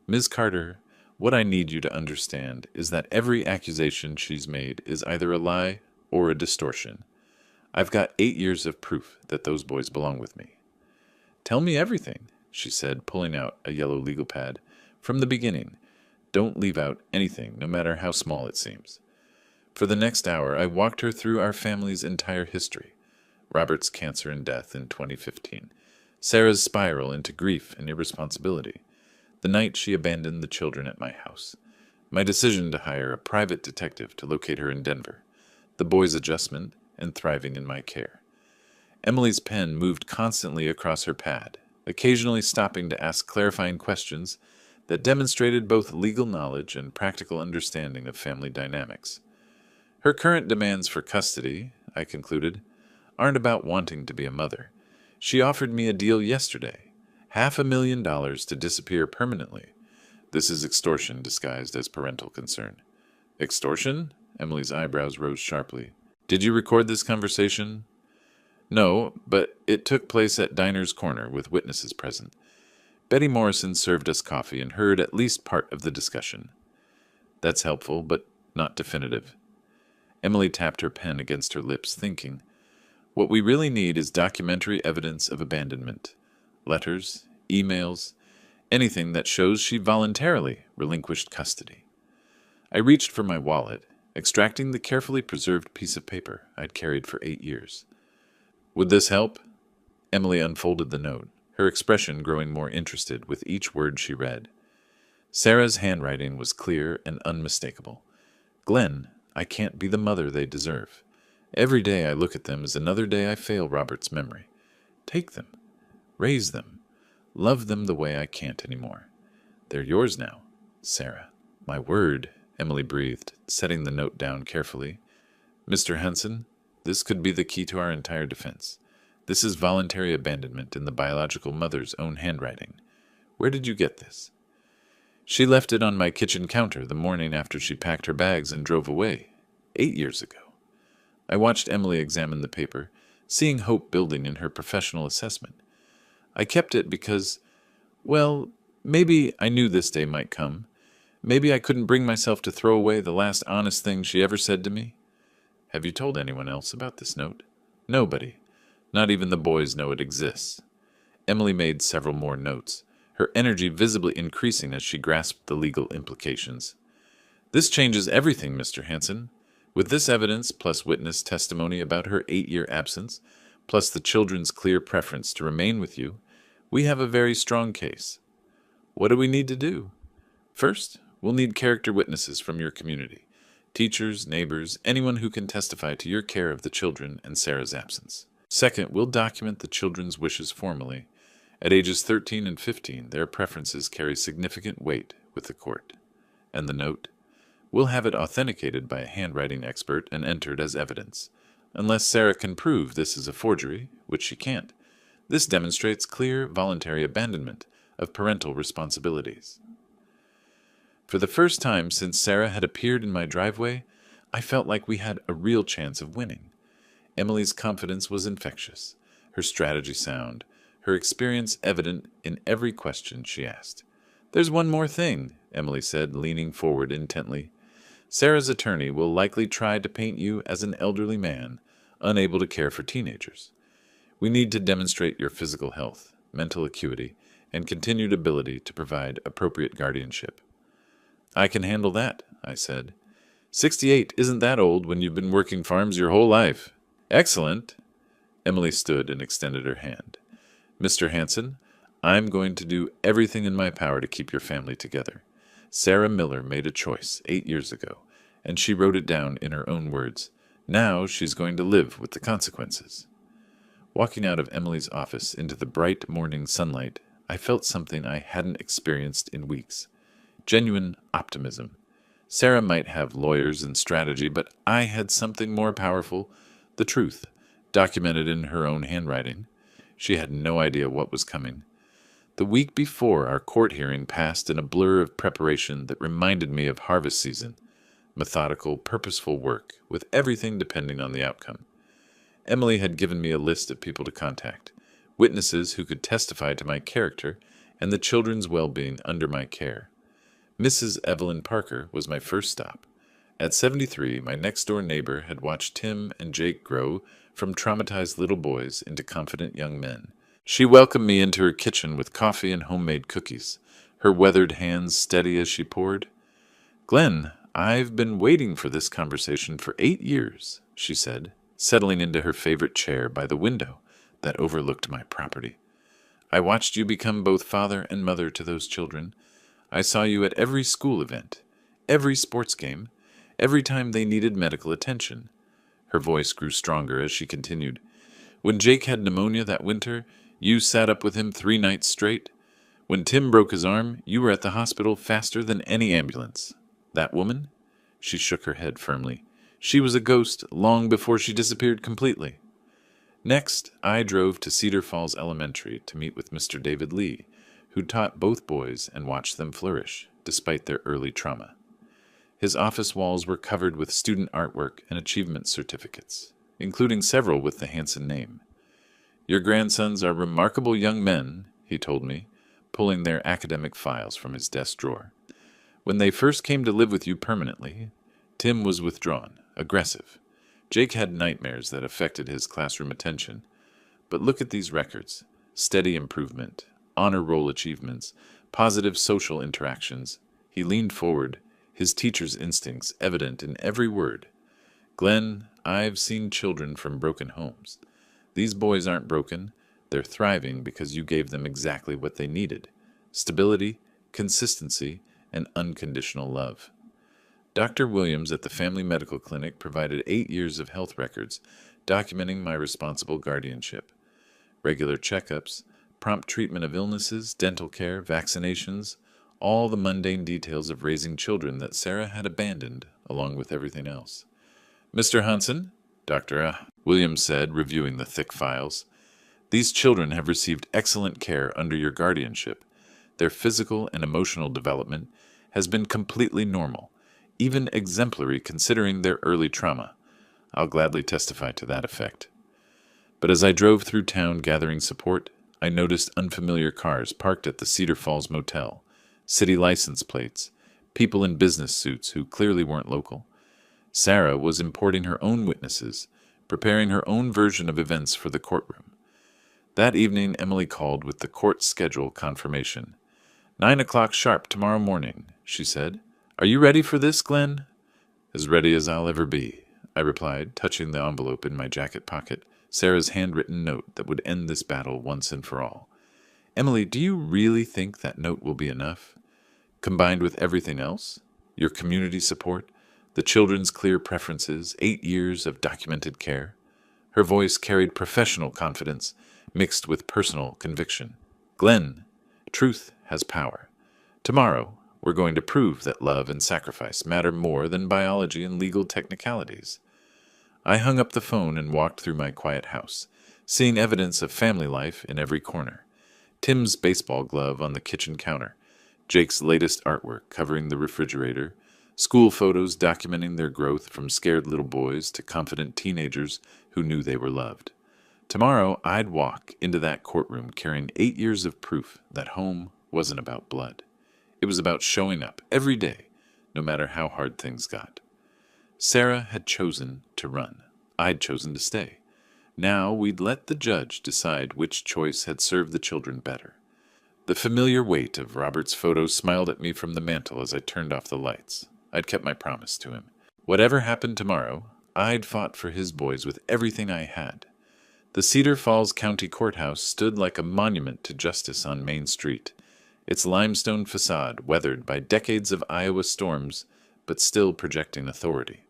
"Ms. Carter, what I need you to understand is that every accusation she's made is either a lie or a distortion. I've got 8 years of proof that those boys belong with me." "Tell me everything," she said, pulling out a yellow legal pad. "From the beginning. Don't leave out anything, no matter how small it seems." For the next hour, I walked her through our family's entire history: Robert's cancer and death in 2015, Sarah's spiral into grief and irresponsibility, the night she abandoned the children at my house, my decision to hire a private detective to locate her in Denver, the boys' adjustment and thriving in my care. Emily's pen moved constantly across her pad, occasionally stopping to ask clarifying questions that demonstrated both legal knowledge and practical understanding of family dynamics. Her current demands for custody, I concluded, aren't about wanting to be a mother. She offered me a deal yesterday: $500,000 to disappear permanently. This is extortion disguised as parental concern. "Extortion?" Emily's eyebrows rose sharply. "Did you record this conversation?" "No, but it took place at Diner's Corner with witnesses present. Betty Morrison served us coffee and heard at least part of the discussion." "That's helpful, but not definitive." Emily tapped her pen against her lips, thinking. "What we really need is documentary evidence of abandonment. Letters, emails, anything that shows she voluntarily relinquished custody." I reached for my wallet, extracting the carefully preserved piece of paper I'd carried for 8 years. "Would this help?" Emily unfolded the note, her expression growing more interested with each word she read. Sarah's handwriting was clear and unmistakable. "Glenn, I can't be the mother they deserve. Every day I look at them is another day I fail Robert's memory. Take them. Raise them. Love them the way I can't anymore. They're yours now, Sarah." "My word," Emily breathed, setting the note down carefully. "Mr. Hanson, this could be the key to our entire defense. This is voluntary abandonment in the biological mother's own handwriting. Where did you get this?" "She left it on my kitchen counter the morning after she packed her bags and drove away, 8 years ago." I watched Emily examine the paper, seeing hope building in her professional assessment. "I kept it because, well, maybe I knew this day might come. Maybe I couldn't bring myself to throw away the last honest thing she ever said to me." "Have you told anyone else about this note?" "Nobody. Not even the boys know it exists." Emily made several more notes, her energy visibly increasing as she grasped the legal implications. "This changes everything, Mr. Hanson. With this evidence, plus witness testimony about her 8-year absence, plus the children's clear preference to remain with you, we have a very strong case. What do we need to do? First, we'll need character witnesses from your community: teachers, neighbors, anyone who can testify to your care of the children and Sarah's absence. Second, we'll document the children's wishes formally. At ages 13 and 15, their preferences carry significant weight with the court. And the note? We'll have it authenticated by a handwriting expert and entered as evidence. Unless Sarah can prove this is a forgery, which she can't. This demonstrates clear, voluntary abandonment of parental responsibilities." For the first time since Sarah had appeared in my driveway, I felt like we had a real chance of winning. Emily's confidence was infectious, her strategy sound, her experience evident in every question she asked. "There's one more thing," Emily said, leaning forward intently. "Sarah's attorney will likely try to paint you as an elderly man, unable to care for teenagers. We need to demonstrate your physical health, mental acuity, and continued ability to provide appropriate guardianship." "I can handle that," I said. 68 isn't that old when you've been working farms your whole life." "Excellent." Emily stood and extended her hand. Mr. Hanson, I'm going to do everything in my power to keep your family together. Sarah Miller made a choice 8 years ago, and she wrote it down in her own words. Now she's going to live with the consequences. Walking out of Emily's office into the bright morning sunlight, I felt something I hadn't experienced in weeks. Genuine optimism. Sarah might have lawyers and strategy, but I had something more powerful, the truth, documented in her own handwriting. She had no idea what was coming. The week before our court hearing passed in a blur of preparation that reminded me of harvest season. Methodical, purposeful work, with everything depending on the outcome. Emily had given me a list of people to contact, witnesses who could testify to my character and the children's well-being under my care. Mrs. Evelyn Parker was my first stop. At 73, my next-door neighbor had watched Tim and Jake grow from traumatized little boys into confident young men. She welcomed me into her kitchen with coffee and homemade cookies, her weathered hands steady as she poured. "Glenn, I've been waiting for this conversation for 8 years," she said, settling into her favorite chair by the window that overlooked my property. "I watched you become both father and mother to those children. I saw you at every school event, every sports game, every time they needed medical attention." Her voice grew stronger as she continued. "When Jake had pneumonia that winter, you sat up with him 3 nights straight. When Tim broke his arm, you were at the hospital faster than any ambulance. That woman?" She shook her head firmly. "She was a ghost long before she disappeared completely." Next, I drove to Cedar Falls Elementary to meet with Mr. David Lee, who taught both boys and watched them flourish, despite their early trauma. His office walls were covered with student artwork and achievement certificates, including several with the Hanson name. "Your grandsons are remarkable young men," he told me, pulling their academic files from his desk drawer. "When they first came to live with you permanently, Tim was withdrawn, aggressive. Jake had nightmares that affected his classroom attention. But look at these records: steady improvement, honor roll achievements, positive social interactions." He leaned forward, his teacher's instincts evident in every word. "Glenn, I've seen children from broken homes. These boys aren't broken. They're thriving because you gave them exactly what they needed: stability, consistency, and unconditional love." Dr. Williams at the Family Medical Clinic provided 8 years of health records documenting my responsible guardianship. Regular checkups, prompt treatment of illnesses, dental care, vaccinations, all the mundane details of raising children that Sarah had abandoned along with everything else. "Mr. Hanson," Dr. Williams said, reviewing the thick files, "these children have received excellent care under your guardianship. Their physical and emotional development has been completely normal, even exemplary considering their early trauma. I'll gladly testify to that effect." But as I drove through town gathering support, I noticed unfamiliar cars parked at the Cedar Falls Motel, city license plates, people in business suits who clearly weren't local. Sarah was importing her own witnesses, preparing her own version of events for the courtroom. That evening, Emily called with the court schedule confirmation. 9 o'clock sharp tomorrow morning," she said. "Are you ready for this, Glenn?" "As ready as I'll ever be," I replied, touching the envelope in my jacket pocket, Sarah's handwritten note that would end this battle once and for all. "Emily, do you really think that note will be enough? Combined with everything else? Your community support, the children's clear preferences, 8 years of documented care?" Her voice carried professional confidence mixed with personal conviction. "Glenn, truth has power. Tomorrow, we're going to prove that love and sacrifice matter more than biology and legal technicalities." I hung up the phone and walked through my quiet house, seeing evidence of family life in every corner. Tim's baseball glove on the kitchen counter, Jake's latest artwork covering the refrigerator, school photos documenting their growth from scared little boys to confident teenagers who knew they were loved. Tomorrow, I'd walk into that courtroom carrying 8 years of proof that home wasn't about blood. It was about showing up every day, no matter how hard things got. Sarah had chosen to run. I'd chosen to stay. Now we'd let the judge decide which choice had served the children better. The familiar weight of Robert's photo smiled at me from the mantel as I turned off the lights. I'd kept my promise to him. Whatever happened tomorrow, I'd fought for his boys with everything I had. The Cedar Falls County Courthouse stood like a monument to justice on Main Street, its limestone facade weathered by decades of Iowa storms, but still projecting authority.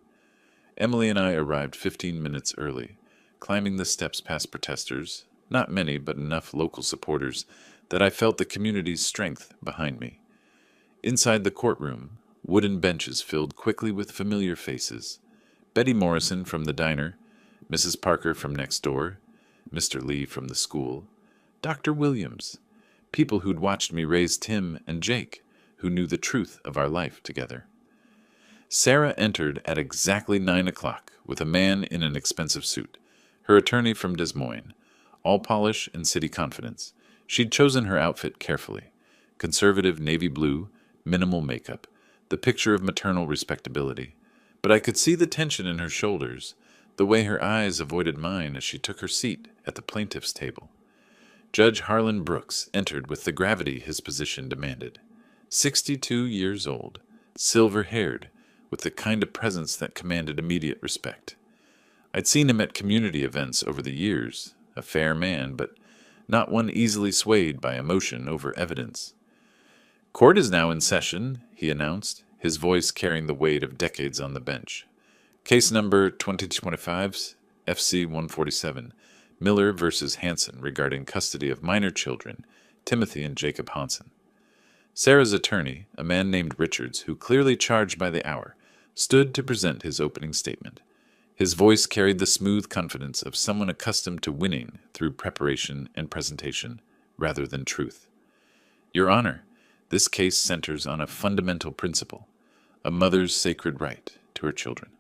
Emily and I arrived 15 minutes early, climbing the steps past protesters, not many but enough local supporters that I felt the community's strength behind me. Inside the courtroom, wooden benches filled quickly with familiar faces. Betty Morrison from the diner, Mrs. Parker from next door, Mr. Lee from the school, Dr. Williams, people who'd watched me raise Tim and Jake, who knew the truth of our life together. Sarah entered at exactly 9 o'clock with a man in an expensive suit, her attorney from Des Moines, all polish and city confidence. She'd chosen her outfit carefully. Conservative navy blue, minimal makeup, the picture of maternal respectability. But I could see the tension in her shoulders, the way her eyes avoided mine as she took her seat at the plaintiff's table. Judge Harlan Brooks entered with the gravity his position demanded. 62 years old, silver-haired, with the kind of presence that commanded immediate respect. I'd seen him at community events over the years, a fair man, but not one easily swayed by emotion over evidence. "Court is now in session," he announced, his voice carrying the weight of decades on the bench. "Case number 2025 FC 147, Miller versus Hansen regarding custody of minor children, Timothy and Jacob Hansen." Sarah's attorney, a man named Richards, who clearly charged by the hour, stood to present his opening statement. His voice carried the smooth confidence of someone accustomed to winning through preparation and presentation, rather than truth. "Your Honor, this case centers on a fundamental principle, a mother's sacred right to her children.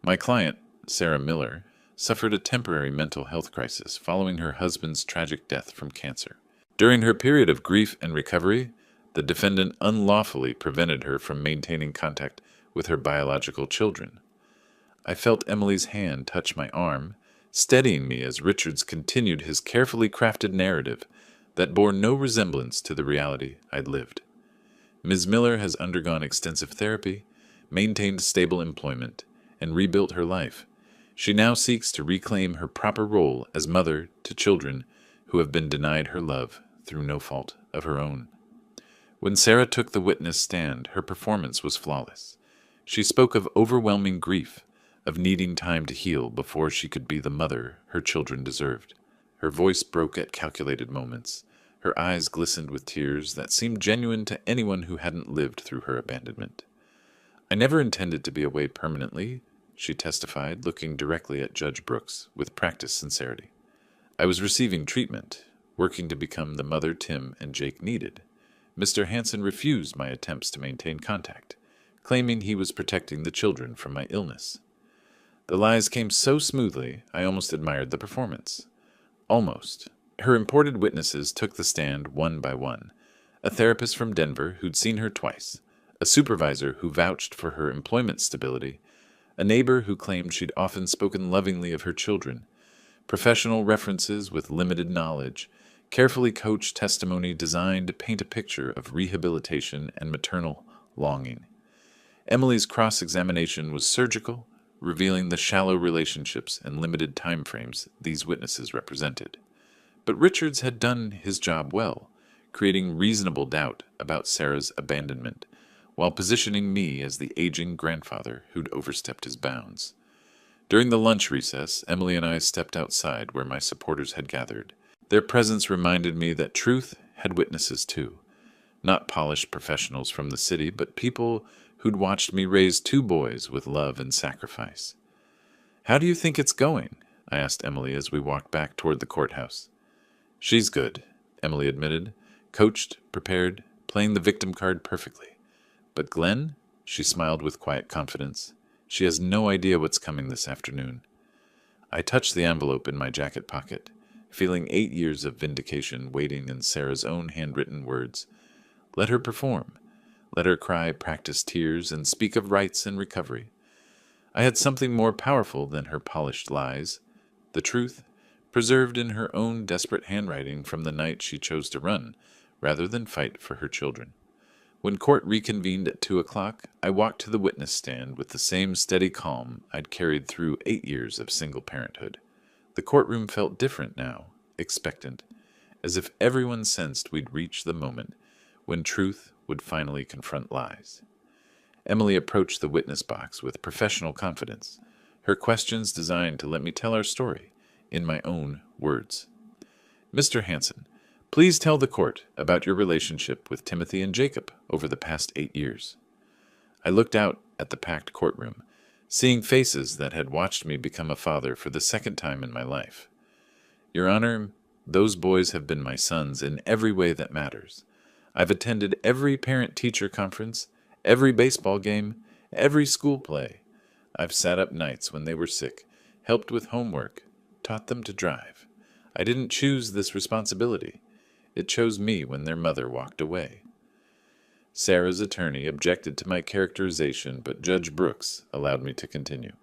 My client, Sarah Miller, suffered a temporary mental health crisis following her husband's tragic death from cancer. During her period of grief and recovery, the defendant unlawfully prevented her from maintaining contact with her biological children. I felt Emily's hand touch my arm, steadying me as Richards continued his carefully crafted narrative that bore no resemblance to the reality I'd lived. Ms. Miller has undergone extensive therapy, maintained stable employment, and rebuilt her life. She now seeks to reclaim her proper role as mother to children who have been denied her love through no fault of her own. When Sarah took the witness stand, her performance was flawless. She spoke of overwhelming grief, of needing time to heal before she could be the mother her children deserved. Her voice broke at calculated moments. Her eyes glistened with tears that seemed genuine to anyone who hadn't lived through her abandonment. "I never intended to be away permanently," she testified, looking directly at Judge Brooks with practiced sincerity. "I was receiving treatment, working to become the mother Tim and Jake needed. Mr. Hansen refused my attempts to maintain contact, claiming he was protecting the children from my illness. The lies came so smoothly, I almost admired the performance. Almost. Her imported witnesses took the stand one by one. A therapist from Denver who'd seen her twice, a supervisor who vouched for her employment stability, a neighbor who claimed she'd often spoken lovingly of her children, professional references with limited knowledge, carefully coached testimony designed to paint a picture of rehabilitation and maternal longing. Emily's cross-examination was surgical, revealing the shallow relationships and limited time frames these witnesses represented. But Richards had done his job well, creating reasonable doubt about Sarah's abandonment, while positioning me as the aging grandfather who'd overstepped his bounds. During the lunch recess, Emily and I stepped outside where my supporters had gathered. Their presence reminded me that truth had witnesses too, not polished professionals from the city, but people who'd watched me raise two boys with love and sacrifice. "How do you think it's going?" I asked Emily as we walked back toward the courthouse. "She's good," Emily admitted, coached, prepared, playing the victim card perfectly. "But Glenn?" She smiled with quiet confidence. "She has no idea what's coming this afternoon." I touched the envelope in my jacket pocket, feeling 8 years of vindication waiting in Sarah's own handwritten words. Let her perform. Let her cry practiced tears and speak of rights and recovery. I had something more powerful than her polished lies, the truth, preserved in her own desperate handwriting from the night she chose to run, rather than fight for her children. When court reconvened at 2 o'clock, I walked to the witness stand with the same steady calm I'd carried through 8 years of single parenthood. The courtroom felt different now, expectant, as if everyone sensed we'd reached the moment when truth would finally confront lies. Emily approached the witness box with professional confidence, her questions designed to let me tell our story in my own words. Mr. Hansen, please tell the court about your relationship with Timothy and Jacob over the past 8 years. I looked out at the packed courtroom, seeing faces that had watched me become a father for the second time in my life. Your Honor, those boys have been my sons in every way that matters. I've attended every parent-teacher conference, every baseball game, every school play. I've sat up nights when they were sick, helped with homework, taught them to drive. I didn't choose this responsibility. It chose me when their mother walked away. Sarah's attorney objected to my characterization, but Judge Brooks allowed me to continue.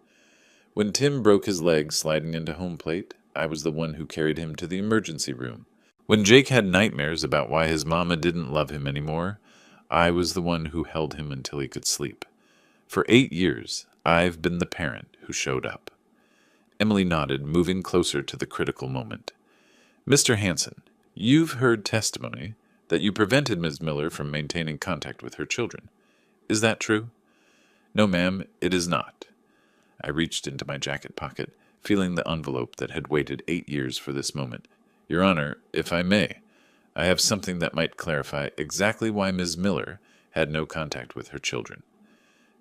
When Tim broke his leg sliding into home plate, I was the one who carried him to the emergency room. When Jake had nightmares about why his mama didn't love him anymore, I was the one who held him until he could sleep. For 8 years, I've been the parent who showed up. Emily nodded, moving closer to the critical moment. Mr. Hansen, you've heard testimony that you prevented Ms. Miller from maintaining contact with her children. Is that true? No, ma'am, it is not. I reached into my jacket pocket, feeling the envelope that had waited 8 years for this moment. Your Honor, if I may, I have something that might clarify exactly why Ms. Miller had no contact with her children.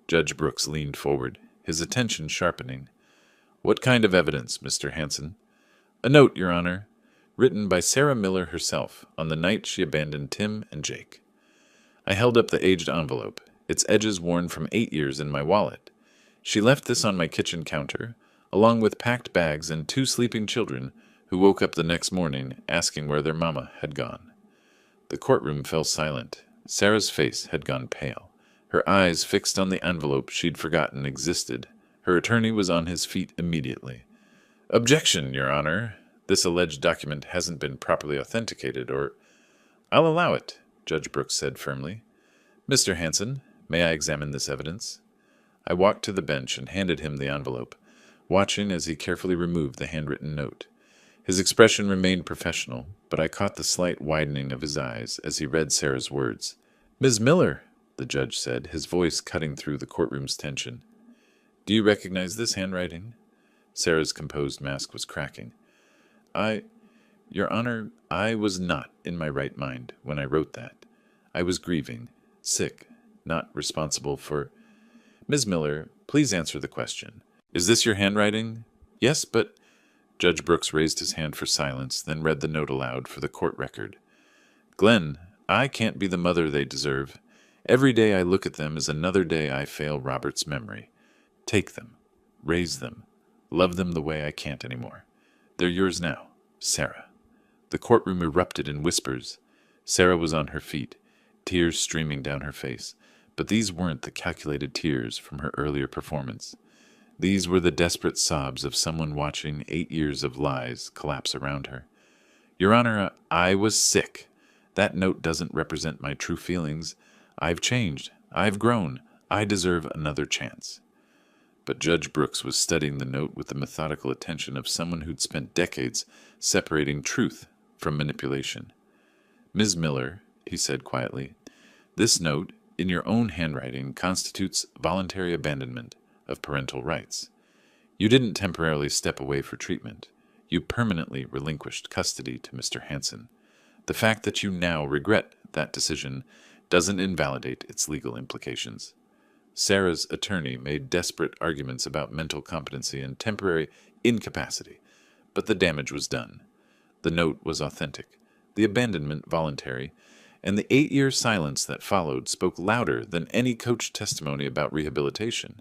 Judge Brooks leaned forward, his attention sharpening. What kind of evidence, Mr. Hansen? A note, Your Honor, written by Sarah Miller herself on the night she abandoned Tim and Jake. I held up the aged envelope, its edges worn from 8 years in my wallet. She left this on my kitchen counter, along with packed bags and 2 sleeping children who woke up the next morning asking where their mama had gone. The courtroom fell silent. Sarah's face had gone pale, her eyes fixed on the envelope she'd forgotten existed. Her attorney was on his feet immediately. Objection, Your Honor. This alleged document hasn't been properly authenticated, or— I'll allow it, Judge Brooks said firmly. Mr. Hansen, may I examine this evidence? I walked to the bench and handed him the envelope, watching as he carefully removed the handwritten note. His expression remained professional, but I caught the slight widening of his eyes as he read Sarah's words. Ms. Miller, the judge said, his voice cutting through the courtroom's tension. Do you recognize this handwriting? Sarah's composed mask was cracking. Your Honor, I was not in my right mind when I wrote that. I was grieving, sick, not responsible for— Ms. Miller, please answer the question. Is this your handwriting? Yes, but— Judge Brooks raised his hand for silence, then read the note aloud for the court record. Glenn, I can't be the mother they deserve. Every day I look at them is another day I fail Robert's memory. Take them, raise them, love them the way I can't anymore. They're yours now, Sarah. The courtroom erupted in whispers. Sarah was on her feet, tears streaming down her face, but these weren't the calculated tears from her earlier performance. These were the desperate sobs of someone watching 8 years of lies collapse around her. Your Honor, I was sick. That note doesn't represent my true feelings. I've changed. I've grown. I deserve another chance. But Judge Brooks was studying the note with the methodical attention of someone who'd spent decades separating truth from manipulation. Ms. Miller, he said quietly, this note, in your own handwriting, constitutes voluntary abandonment of parental rights. You didn't temporarily step away for treatment. You permanently relinquished custody to Mr. Hansen. The fact that you now regret that decision doesn't invalidate its legal implications. Sarah's attorney made desperate arguments about mental competency and temporary incapacity, but the damage was done. The note was authentic, the abandonment voluntary, and the 8-year silence that followed spoke louder than any coached testimony about rehabilitation.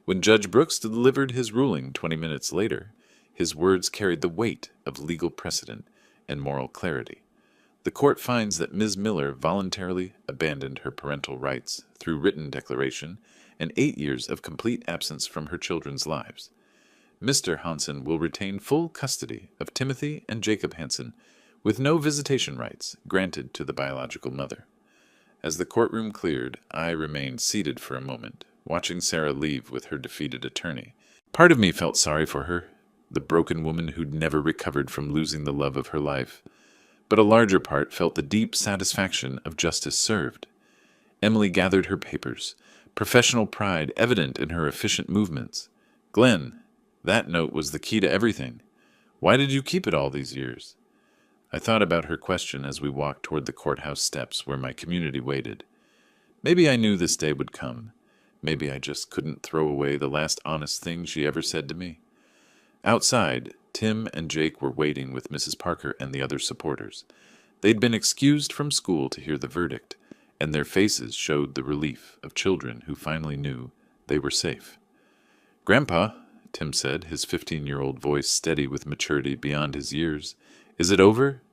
When Judge Brooks delivered his ruling 20 minutes later, his words carried the weight of legal precedent and moral clarity. The court finds that Ms. Miller voluntarily abandoned her parental rights through written declaration and 8 years of complete absence from her children's lives. Mr. Hansen will retain full custody of Timothy and Jacob Hansen, with no visitation rights granted to the biological mother. As the courtroom cleared, I remained seated for a moment, watching Sarah leave with her defeated attorney. Part of me felt sorry for her, the broken woman who'd never recovered from losing the love of her life. But a larger part felt the deep satisfaction of justice served. Emily gathered her papers, professional pride evident in her efficient movements. "Glenn, that note was the key to everything. Why did you keep it all these years?" I thought about her question as we walked toward the courthouse steps where my community waited. Maybe I knew this day would come. Maybe I just couldn't throw away the last honest thing she ever said to me. Outside, Tim and Jake were waiting with Mrs. Parker and the other supporters. They'd been excused from school to hear the verdict, and their faces showed the relief of children who finally knew they were safe. "Grandpa," Tim said, his 15-year-old voice steady with maturity beyond his years, "is it over?"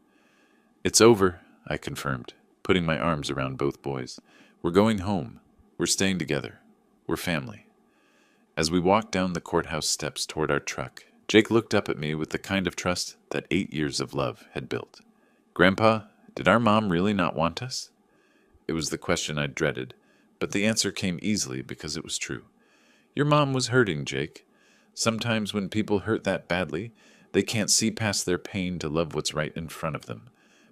"It's over," I confirmed, putting my arms around both boys. "We're going home. We're staying together. We're family." As we walked down the courthouse steps toward our truck, Jake looked up at me with the kind of trust that 8 years of love had built. "Grandpa, did our mom really not want us?" It was the question I dreaded, but the answer came easily because it was true. "Your mom was hurting, Jake. Sometimes when people hurt that badly, they can't see past their pain to love what's right in front of them.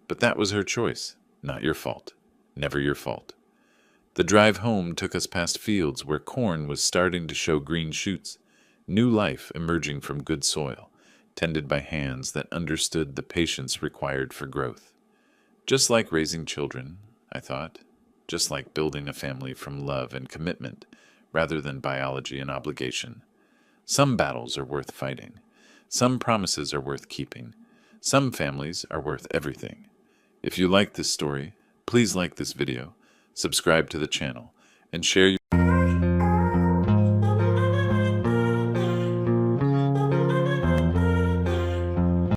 But that was her choice, not your fault. Never your fault." The drive home took us past fields where corn was starting to show green shoots, new life emerging from good soil, tended by hands that understood the patience required for growth. Just like raising children, I thought, just like building a family from love and commitment rather than biology and obligation. Some battles are worth fighting. Some promises are worth keeping. Some families are worth everything. If you like this story, please like this video, subscribe to the channel, and share your